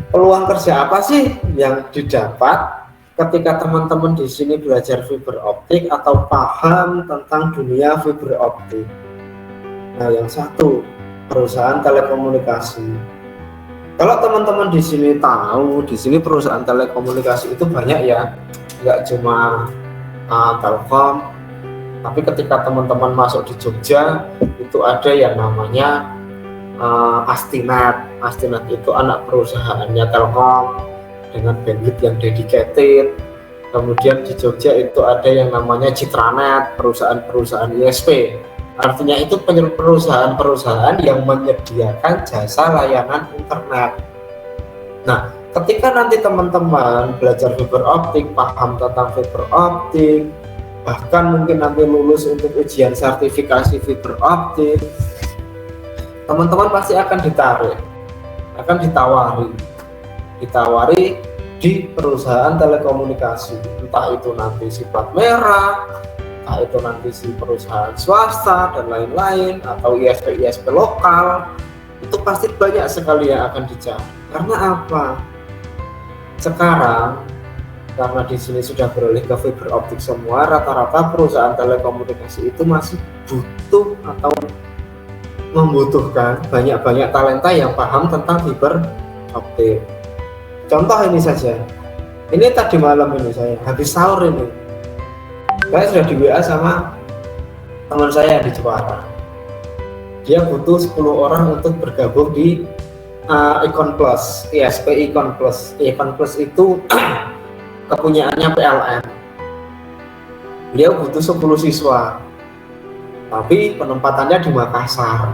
peluang kerja apa sih yang didapat ketika teman-teman di sini belajar fiber optik atau paham tentang dunia fiber optik? Nah, yang satu, perusahaan telekomunikasi. Kalau teman-teman di sini tahu, di sini perusahaan telekomunikasi itu banyak ya, nggak cuma Telkom, tapi ketika teman-teman masuk di Jogja itu ada yang namanya Astinet. Astinet itu anak perusahaannya Telkom dengan bandwidth yang dedicated. Kemudian di Jogja itu ada yang namanya Citranet, perusahaan-perusahaan ISP. Artinya itu perusahaan-perusahaan yang menyediakan jasa layanan internet. Nah, ketika nanti teman-teman belajar fiber optik, paham tentang fiber optik, bahkan mungkin nanti lulus untuk ujian sertifikasi fiber optik, teman-teman pasti akan ditarik, akan ditawari. ditawari di perusahaan telekomunikasi, entah itu nanti si plat merah, entah itu nanti si perusahaan swasta dan lain-lain, atau ISP lokal, itu pasti banyak sekali yang akan dicari. Karena apa? Sekarang karena di sini sudah beralih ke fiber optik semua, rata-rata perusahaan telekomunikasi itu masih butuh atau membutuhkan banyak-banyak talenta yang paham tentang fiber optik. Contoh ini saja, ini tadi malam ini saya habis sahur ini, saya sudah di WA sama teman saya di Jepara. Dia butuh 10 orang untuk bergabung di Icon Plus, ISP Icon Plus. Icon Plus itu kepunyaannya PLN. Beliau butuh 10 siswa, tapi penempatannya di Makassar.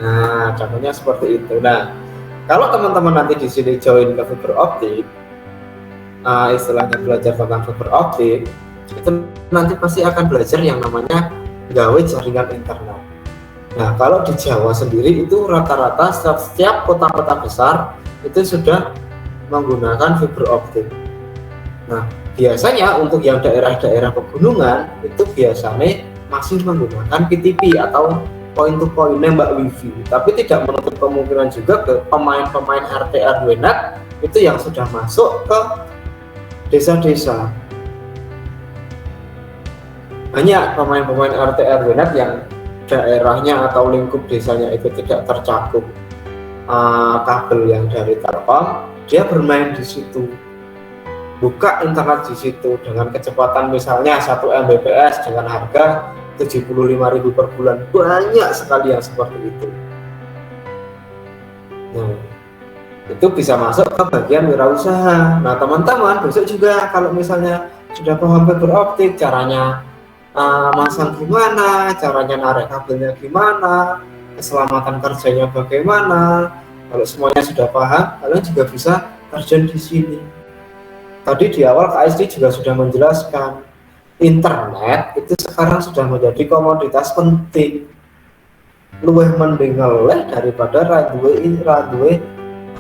Nah, contohnya seperti itu. Nah, kalau teman-teman nanti di sini join ke fiber optik, istilahnya belajar tentang fiber optik, itu nanti pasti akan belajar yang namanya gawe jaringan internet. Nah, kalau di Jawa sendiri itu rata-rata setiap kota-kota besar itu sudah menggunakan fiber optik. Nah, biasanya untuk yang daerah-daerah pegunungan itu biasanya masih menggunakan PTP atau point to point nembak wifi, tapi tidak menutup kemungkinan juga ke pemain-pemain RT RW NET itu yang sudah masuk ke desa-desa. Banyak pemain-pemain RT RW NET yang daerahnya atau lingkup desanya itu tidak tercakup kabel yang dari Telkom, dia bermain di situ, buka internet di situ dengan kecepatan misalnya 1 Mbps dengan harga 75.000 per bulan. Banyak sekali yang seperti itu. Nah, itu bisa masuk ke bagian wirausaha. Nah, teman-teman besok juga kalau misalnya sudah paham fiber optik, caranya masang gimana, caranya narik kabelnya gimana, keselamatan kerjanya bagaimana, kalau semuanya sudah paham, kalian juga bisa terjun di sini. Tadi di awal KSD juga sudah menjelaskan, internet itu sekarang sudah menjadi komoditas penting, luwih mending ngeleh daripada radue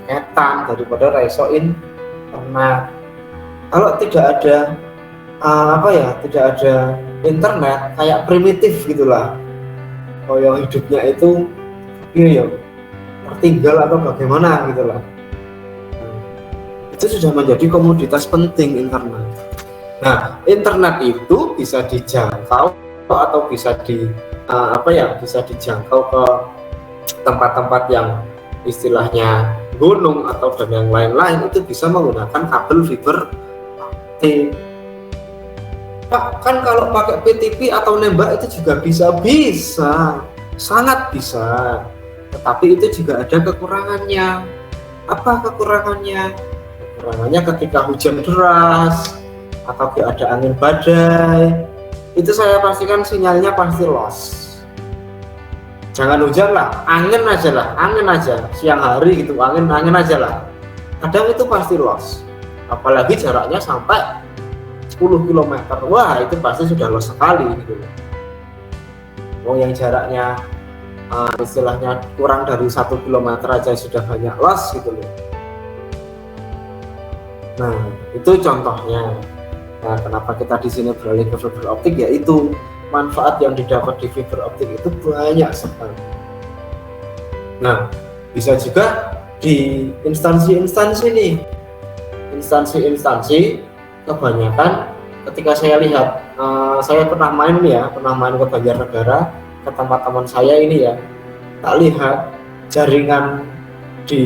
paketan, daripada reso internet. Kalau tidak ada tidak ada internet, kayak primitif gitulah, yang hidupnya itu tertinggal atau bagaimana gitulah. Itu sudah menjadi komoditas penting internet. Nah, internet itu bisa dijangkau atau bisa bisa dijangkau ke tempat-tempat yang istilahnya gunung atau dan yang lain-lain, itu bisa menggunakan kabel fiber optik. Pak, kan kalau pakai PTP atau nembak itu juga bisa, sangat bisa. Tetapi itu juga ada kekurangannya. Apa kekurangannya? Kekurangannya ketika hujan deras atau ada angin badai, itu saya pastikan sinyalnya pasti loss. Jangan hujan lah, angin aja, siang hari gitu, angin aja lah. Kadang itu pasti loss. Apalagi jaraknya sampai 10 km, wah itu pasti sudah loss sekali gitu. Yang jaraknya istilahnya kurang dari 1 km aja sudah banyak loss gitu loh. Nah, itu contohnya. Nah, kenapa kita di sini beralih ke fiber optik, yaitu manfaat yang didapat di fiber optik itu banyak sekali. Nah, bisa juga di instansi-instansi nih, kebanyakan ketika saya lihat, saya pernah main ke Banjarnegara, ke tempat teman saya ini ya, tak lihat jaringan di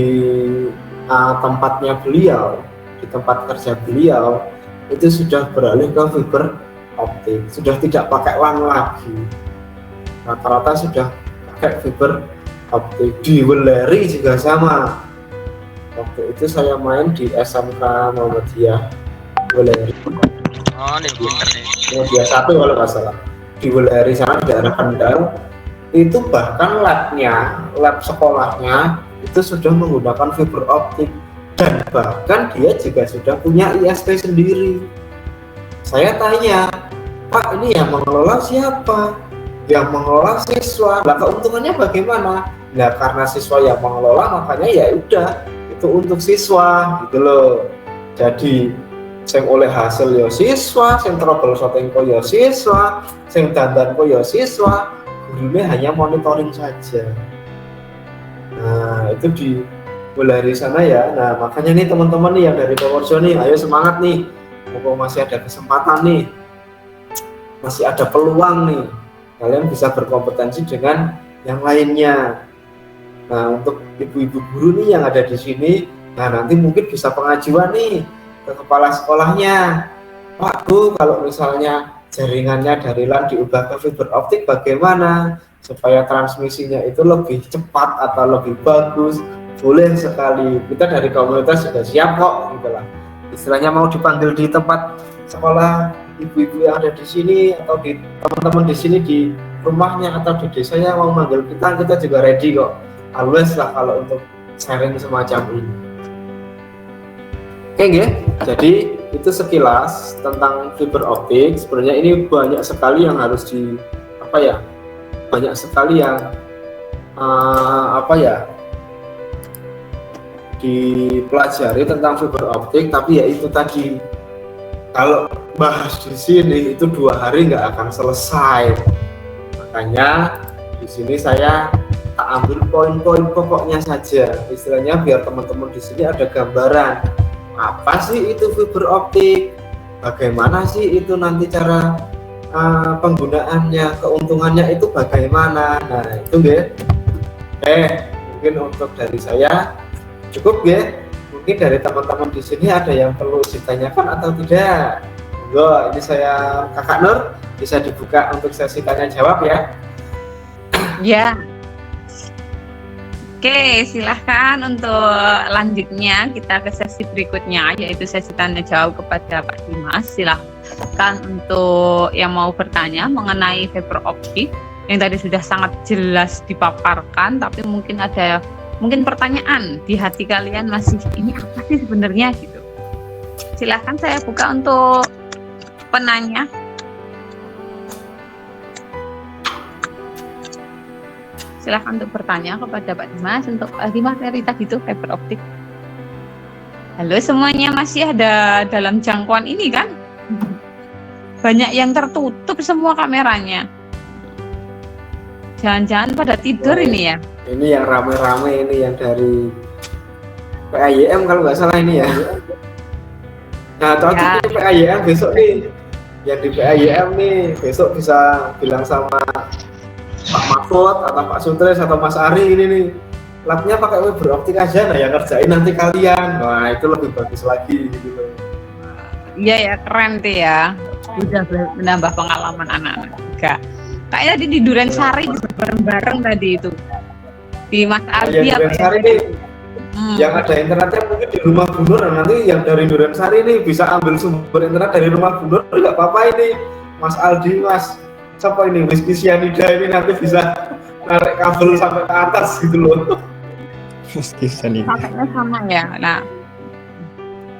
tempatnya beliau, di tempat kerja beliau itu sudah beralih ke fiber optik, sudah tidak pakai LAN lagi, rata-rata sudah pakai fiber optik. Di Weleri juga sama. Waktu itu saya main di SMK Muhammadiyah Weleri. Dia 1 kalau nggak salah. Di Weleri sana di daerah Kendal, itu bahkan lab sekolahnya itu sudah menggunakan fiber optik, dan bahkan dia juga sudah punya ISP sendiri. Saya tanya, Pak, ini yang mengelola siapa? Yang mengelola siswa. Lah keuntungannya bagaimana? Nah, karena siswa yang mengelola, makanya ya udah itu untuk siswa gitu loh. Jadi sing oleh hasil ya siswa, sing troubleshooting kok ya siswa, sing dandan kok ya siswa, gurunya hanya monitoring saja. Nah itu mulai dari sana ya. Nah makanya nih teman-teman nih yang dari Purworejo nih, ayo semangat nih, mumpung masih ada kesempatan nih, masih ada peluang nih, kalian bisa berkompetensi dengan yang lainnya. Nah untuk ibu-ibu guru nih yang ada di sini, nah nanti mungkin bisa pengajuan nih ke kepala sekolahnya, Pak Bu, kalau misalnya jaringannya dari LAN diubah ke fiber optik bagaimana supaya transmisinya itu lebih cepat atau lebih bagus. Boleh sekali, kita dari komunitas sudah siap kok gitu lah. Istilahnya mau dipanggil di tempat sekolah ibu-ibu yang ada di sini atau di teman-teman di sini di rumahnya atau di desanya mau manggil kita juga ready kok. Always lah kalau untuk sharing semacam ini. Oke nggih. Jadi itu sekilas tentang fiber optik. Sebenarnya ini banyak sekali yang harus banyak sekali yang dipelajari tentang fiber optik, tapi ya itu tadi kalau bahas di sini itu 2 hari nggak akan selesai. Makanya di sini saya tak ambil poin-poin pokoknya saja, istilahnya biar teman-teman di sini ada gambaran apa sih itu fiber optik, bagaimana sih itu nanti cara penggunaannya, keuntungannya itu bagaimana. Nah itu nggih. Mungkin untuk dari saya cukup ya. Mungkin dari teman-teman di sini ada yang perlu ditanyakan atau tidak? Monggo, ini saya Kakak Nur, bisa dibuka untuk sesi tanya jawab ya. Ya. Oke, silahkan untuk lanjutnya kita ke sesi berikutnya, yaitu sesi tanya jawab kepada Pak Dimas. Silahkan untuk yang mau bertanya mengenai fiber optik yang tadi sudah sangat jelas dipaparkan, tapi mungkin ada pertanyaan di hati kalian masih, ini apa sih sebenarnya gitu. Silahkan saya buka untuk penanya. Silahkan untuk bertanya kepada Pak Dimas untuk di materi tadi itu fiber optik. Halo semuanya, masih ada dalam jangkauan ini kan? Banyak yang tertutup semua kameranya. Jangan-jangan pada tidur ini ya? Ini yang rame-rame ini yang dari PAYM kalau nggak salah ini ya. Nah cocok ya. PAYM besok nih, yang di PAYM nih besok bisa bilang sama Pak Mahfud atau Pak Sutris atau Mas Ari ini nih, labnya pakai fiber optik aja, nah yang ngerjain nanti kalian. Wah itu lebih bagus lagi gitu loh. Iya ya, keren tuh ya, udah menambah pengalaman anak-anak juga. Kayaknya di Duren Sari bareng-bareng tadi itu di Mas Aldi ya, Duren Sari nih yang ada internetnya mungkin di rumah Bu Nur. Nah, nanti yang dari Duren Sari nih bisa ambil sumber internet dari rumah Bu Nur, nggak apa-apa ini Mas Aldi, Mas siapa ini, Rizky Sianida ini nanti bisa narik kabel sampai ke atas gitu loh. Rizky Sianida pakainya sama ya.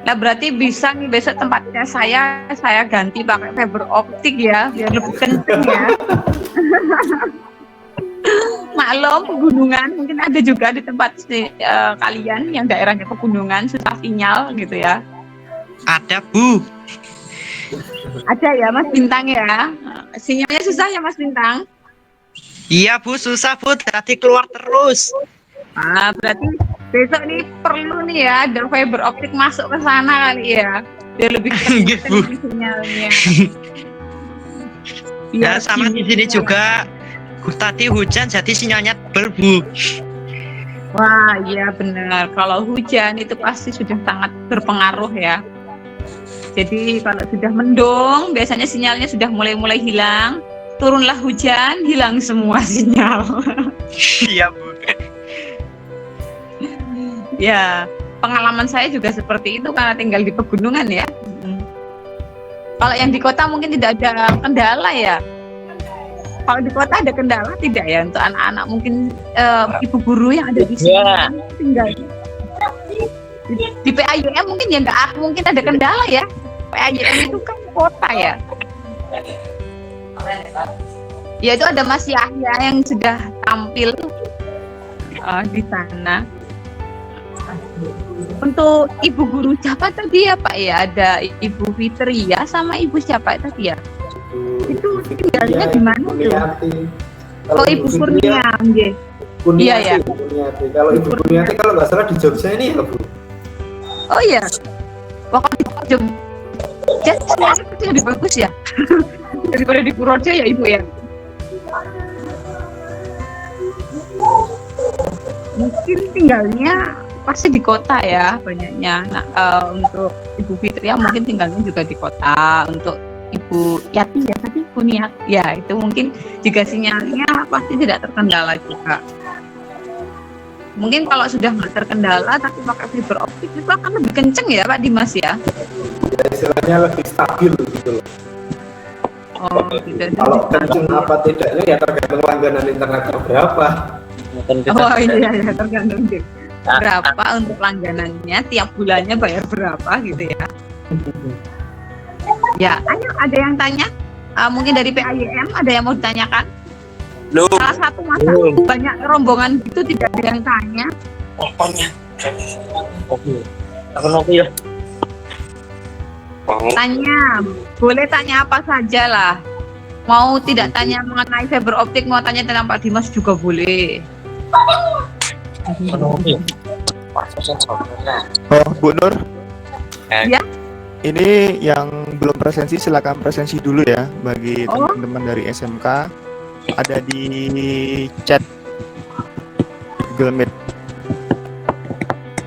Nah berarti bisa nih besok tempatnya saya ganti pakai fiber optik ya, biar lebih kenceng ya. Maklum pegunungan mungkin ada juga di tempat kalian yang daerahnya pegunungan susah sinyal gitu ya. Ada Bu. Ada ya Mas Bintang ya. Sinyalnya susah ya Mas Bintang? Iya Bu, susah Bu, tadi keluar terus. Berarti besok nih perlu nih ya ada fiber optik masuk ke sana kali ya, biar lebih kenceng sinyalnya. Ya sama di sini juga tadi hujan jadi sinyalnya tebel Bu. Wah iya benar, kalau hujan itu pasti sudah sangat berpengaruh ya. Jadi kalau sudah mendung biasanya sinyalnya sudah mulai hilang, turunlah hujan hilang semua sinyal. Iya Bu. Ya, pengalaman saya juga seperti itu karena tinggal di pegunungan ya. Kalau yang di kota mungkin tidak ada kendala ya. Kalau di kota ada kendala tidak ya untuk anak-anak mungkin ibu guru yang ada di sini tinggal di PAYM mungkin ya nggak mungkin ada kendala ya. PAYM itu kan kota ya. Ya itu ada Mas Yahya yang sudah tampil di sana. Untuk Ibu Guru siapa tadi ya Pak ya? Ada Ibu Fitria sama Ibu siapa tadi ya? Itu tinggalnya di mana tuh? Oh Ibu Kurnia, nggih. Iya ya. Kalau Ibu Kurniati kalau nggak salah di Jogja ini ya Bu. Oh iya. Pokoknya di Jogja semuanya itu lebih bagus ya. Daripada di Purworejo ya Ibu ya. Mungkin tinggalnya pasti di kota ya banyaknya. Nah, untuk Ibu Fitria mungkin tinggalnya juga di kota. Untuk Ibu Yati ya tadi Kuniat ya itu mungkin jika sinyalnya pasti tidak terkendala juga. Mungkin kalau sudah nggak terkendala tapi pakai fiber optik itu akan lebih kenceng ya Pak Dimas ya? Ya istilahnya lebih stabil gitu loh. Oh, gitu. Kalau kenceng apa tidaknya ya tergantung langganan internetnya berapa. Oh iya tergantung juga. Berapa untuk langganannya, tiap bulannya bayar berapa gitu ya. Ya, ayo ada yang tanya? Mungkin dari PAYM ada yang mau ditanyakan? Salah satu masa banyak rombongan gitu tidak ada yang tanya. Tanya, boleh tanya apa saja lah. Mau tidak tanya mengenai fiber optik, mau tanya tentang Pak Dimas juga boleh. Oh, Bu Nur. Ya. Ini yang belum presensi silakan presensi dulu ya bagi teman-teman dari SMK. Ada di chat Google Meet.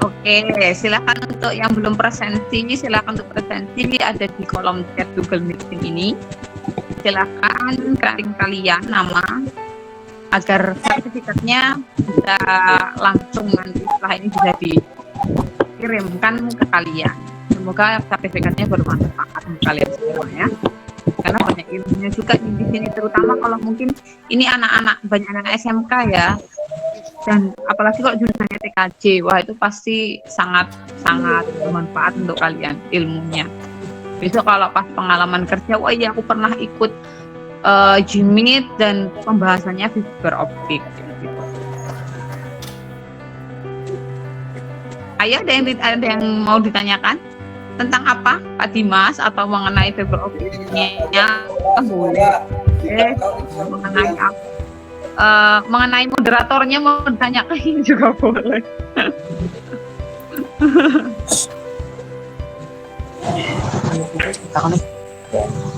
Oke, silakan untuk yang belum presensi, silakan untuk presensi ada di kolom chat Google Meeting ini. Silakan ketik kalian nama agar sertifikatnya bisa langsung nanti setelah ini bisa dikirimkan ke kalian. Semoga sertifikatnya bermanfaat untuk kalian semua ya. Karena banyak ilmunya juga di sini, terutama kalau mungkin ini anak-anak banyak anak SMK ya. Dan apalagi kalau jurusannya TKJ, wah itu pasti sangat bermanfaat untuk kalian ilmunya. Besok kalau pas pengalaman kerja, wah iya aku pernah ikut Jimit dan pembahasannya fiber optik. Gitu. Ayo ada yang mau ditanyakan tentang apa Pak Dimas atau mengenai fiber optiknya boleh. Mengenai apa? Mengenai moderatornya mau ditanyakan juga boleh.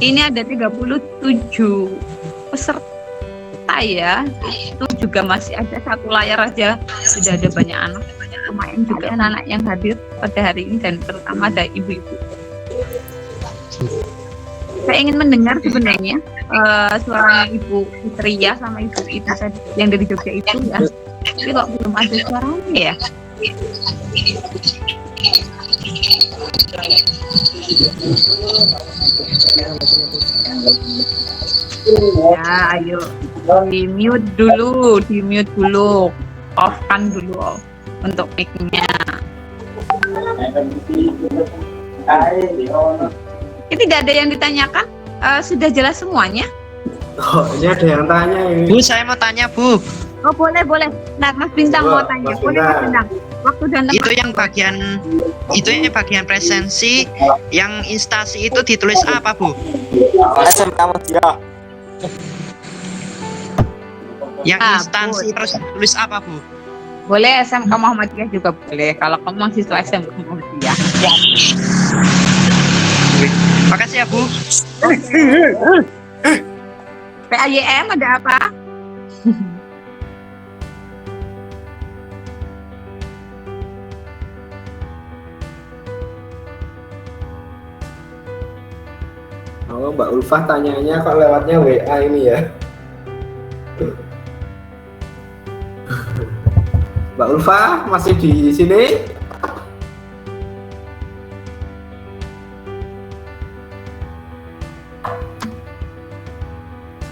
Ini ada 37 peserta ya. Itu juga masih ada satu layar aja sudah ada banyak anak. Lumayan juga anak-anak yang hadir pada hari ini dan terutama ada ibu-ibu. Saya ingin mendengar sebenarnya suara Ibu Fitria sama Ibu Ita yang dari Jogja itu ya. Tapi kok belum ada suaranya ya? Ya, ayo di mute dulu, off kan dulu untuk mic-nya. Ini tidak ada yang ditanyakan, sudah jelas semuanya. Oh, ini ada yang tanya ini. Bu, saya mau tanya Bu. Oh boleh. Nah, Mas Bintang mau tanya. Boleh Mas Bintang. Waktu dan tempat. Itu yang bagian presensi, yang instansi itu ditulis apa Bu? SMK Muhammadiyah. Yang instansi terus ditulis apa Bu? Boleh SMK Muhammadiyah juga boleh. Kalau kamu mahasiswa SMK Muhammadiyah. Makasih ya Bu. PAYM ada apa? Oh, Mbak Ulfah tanyanya kok lewatnya WA ini ya. Mbak Ulfah masih di sini?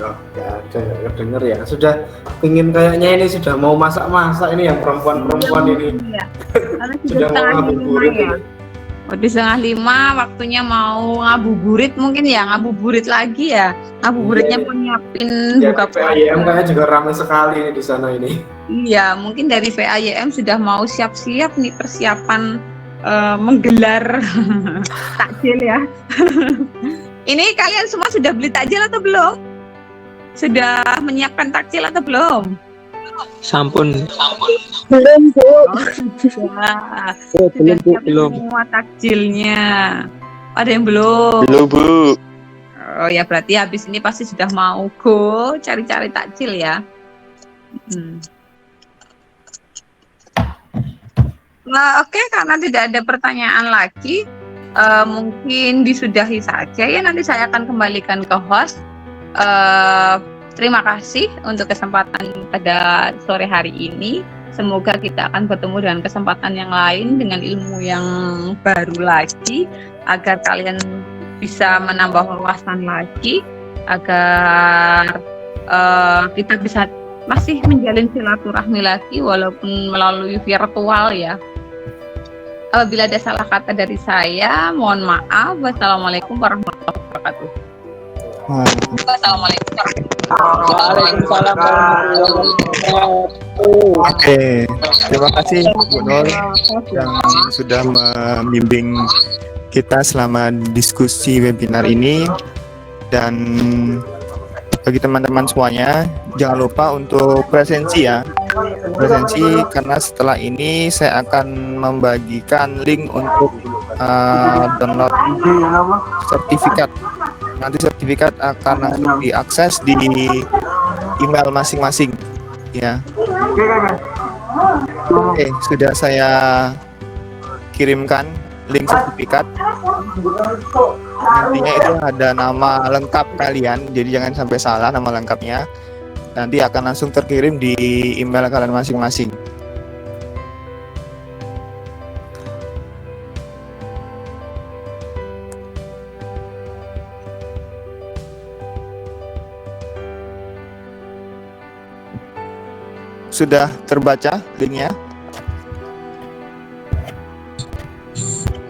Oh, nggak denger ya. Sudah pingin kayaknya ini sudah mau masak-masak ini yang perempuan-perempuan ini. Iya. Sudah mau ngabuburit ya. ini. Udah 4:30, waktunya mau ngabuburit mungkin ya, ngabuburit lagi ya. Ngabuburitnya pun nyiapin Ya, buka PAYM puasa. kayaknya juga ramai sekali nih di sana ini. Iya, mungkin dari VAYM sudah mau siap-siap nih persiapan menggelar takjil ya. Ini kalian semua sudah beli takjil atau belum? Sudah menyiapkan takjil atau belum? Sampun. Belum, Bu. Sudah. Sudah siap belum. semua takjilnya. Ada yang belum? Belum, Bu. Oh ya, berarti habis ini pasti sudah mau go cari-cari takjil ya. Nah, oke, karena tidak ada pertanyaan lagi, mungkin disudahi saja ya. Nanti saya akan kembalikan ke host. Terima kasih untuk kesempatan pada sore hari ini. Semoga kita akan bertemu dengan kesempatan yang lain dengan ilmu yang baru lagi, agar kalian bisa menambah wawasan lagi, agar kita bisa masih menjalin silaturahmi lagi walaupun melalui virtual ya. Apabila ada salah kata dari saya, mohon maaf. Wassalamualaikum warahmatullahi wabarakatuh. Wassalamualaikum Waalaikumsalam warahmatullahi wabarakatuh. Oke, terima kasih Bu Nur yang sudah membimbing kita selama diskusi webinar ini. Dan bagi teman-teman semuanya, jangan lupa untuk presensi ya. Presensi karena setelah ini saya akan membagikan link untuk download sertifikat. Nanti sertifikat akan langsung diakses di email masing-masing ya. Oke, sudah saya kirimkan link sertifikat. Nantinya itu ada nama lengkap kalian, jadi jangan sampai salah nama lengkapnya. Nanti akan langsung terkirim di email kalian masing-masing. Sudah terbaca linknya?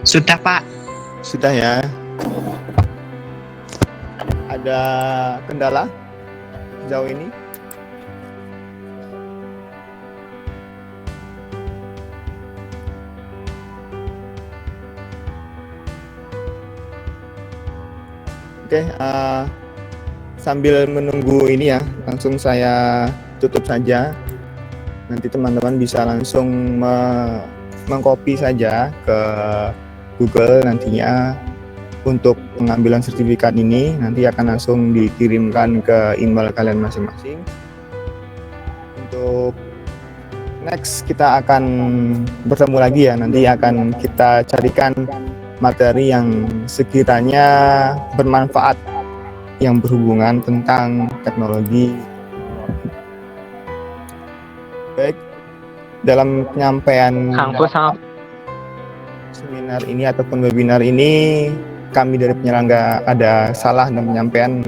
Sudah, Pak. Sudah ya. Ada kendala sejauh ini? Oke, sambil menunggu ini ya, langsung saya tutup saja. Nanti teman-teman bisa langsung mengcopy saja ke Google nantinya untuk pengambilan sertifikat ini. Nanti akan langsung dikirimkan ke email kalian masing-masing. Untuk next kita akan bertemu lagi ya, nanti akan kita carikan materi yang sekiranya bermanfaat yang berhubungan tentang teknologi. Baik, dalam penyampaian seminar ini ataupun webinar ini, kami dari penyelenggara ada salah dalam penyampaian,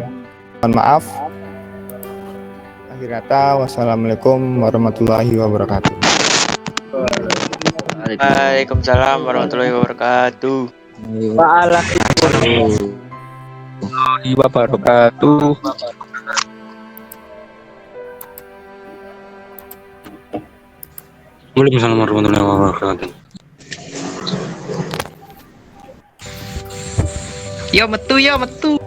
mohon maaf. Akhir kata, wassalamualaikum warahmatullahi wabarakatuh. Waalaikumsalam warahmatullahi wabarakatuh. Waalaikumsalam wabarakatuh. Waalaikumsalam warahmatullahi wabarakatuh. Yo metu.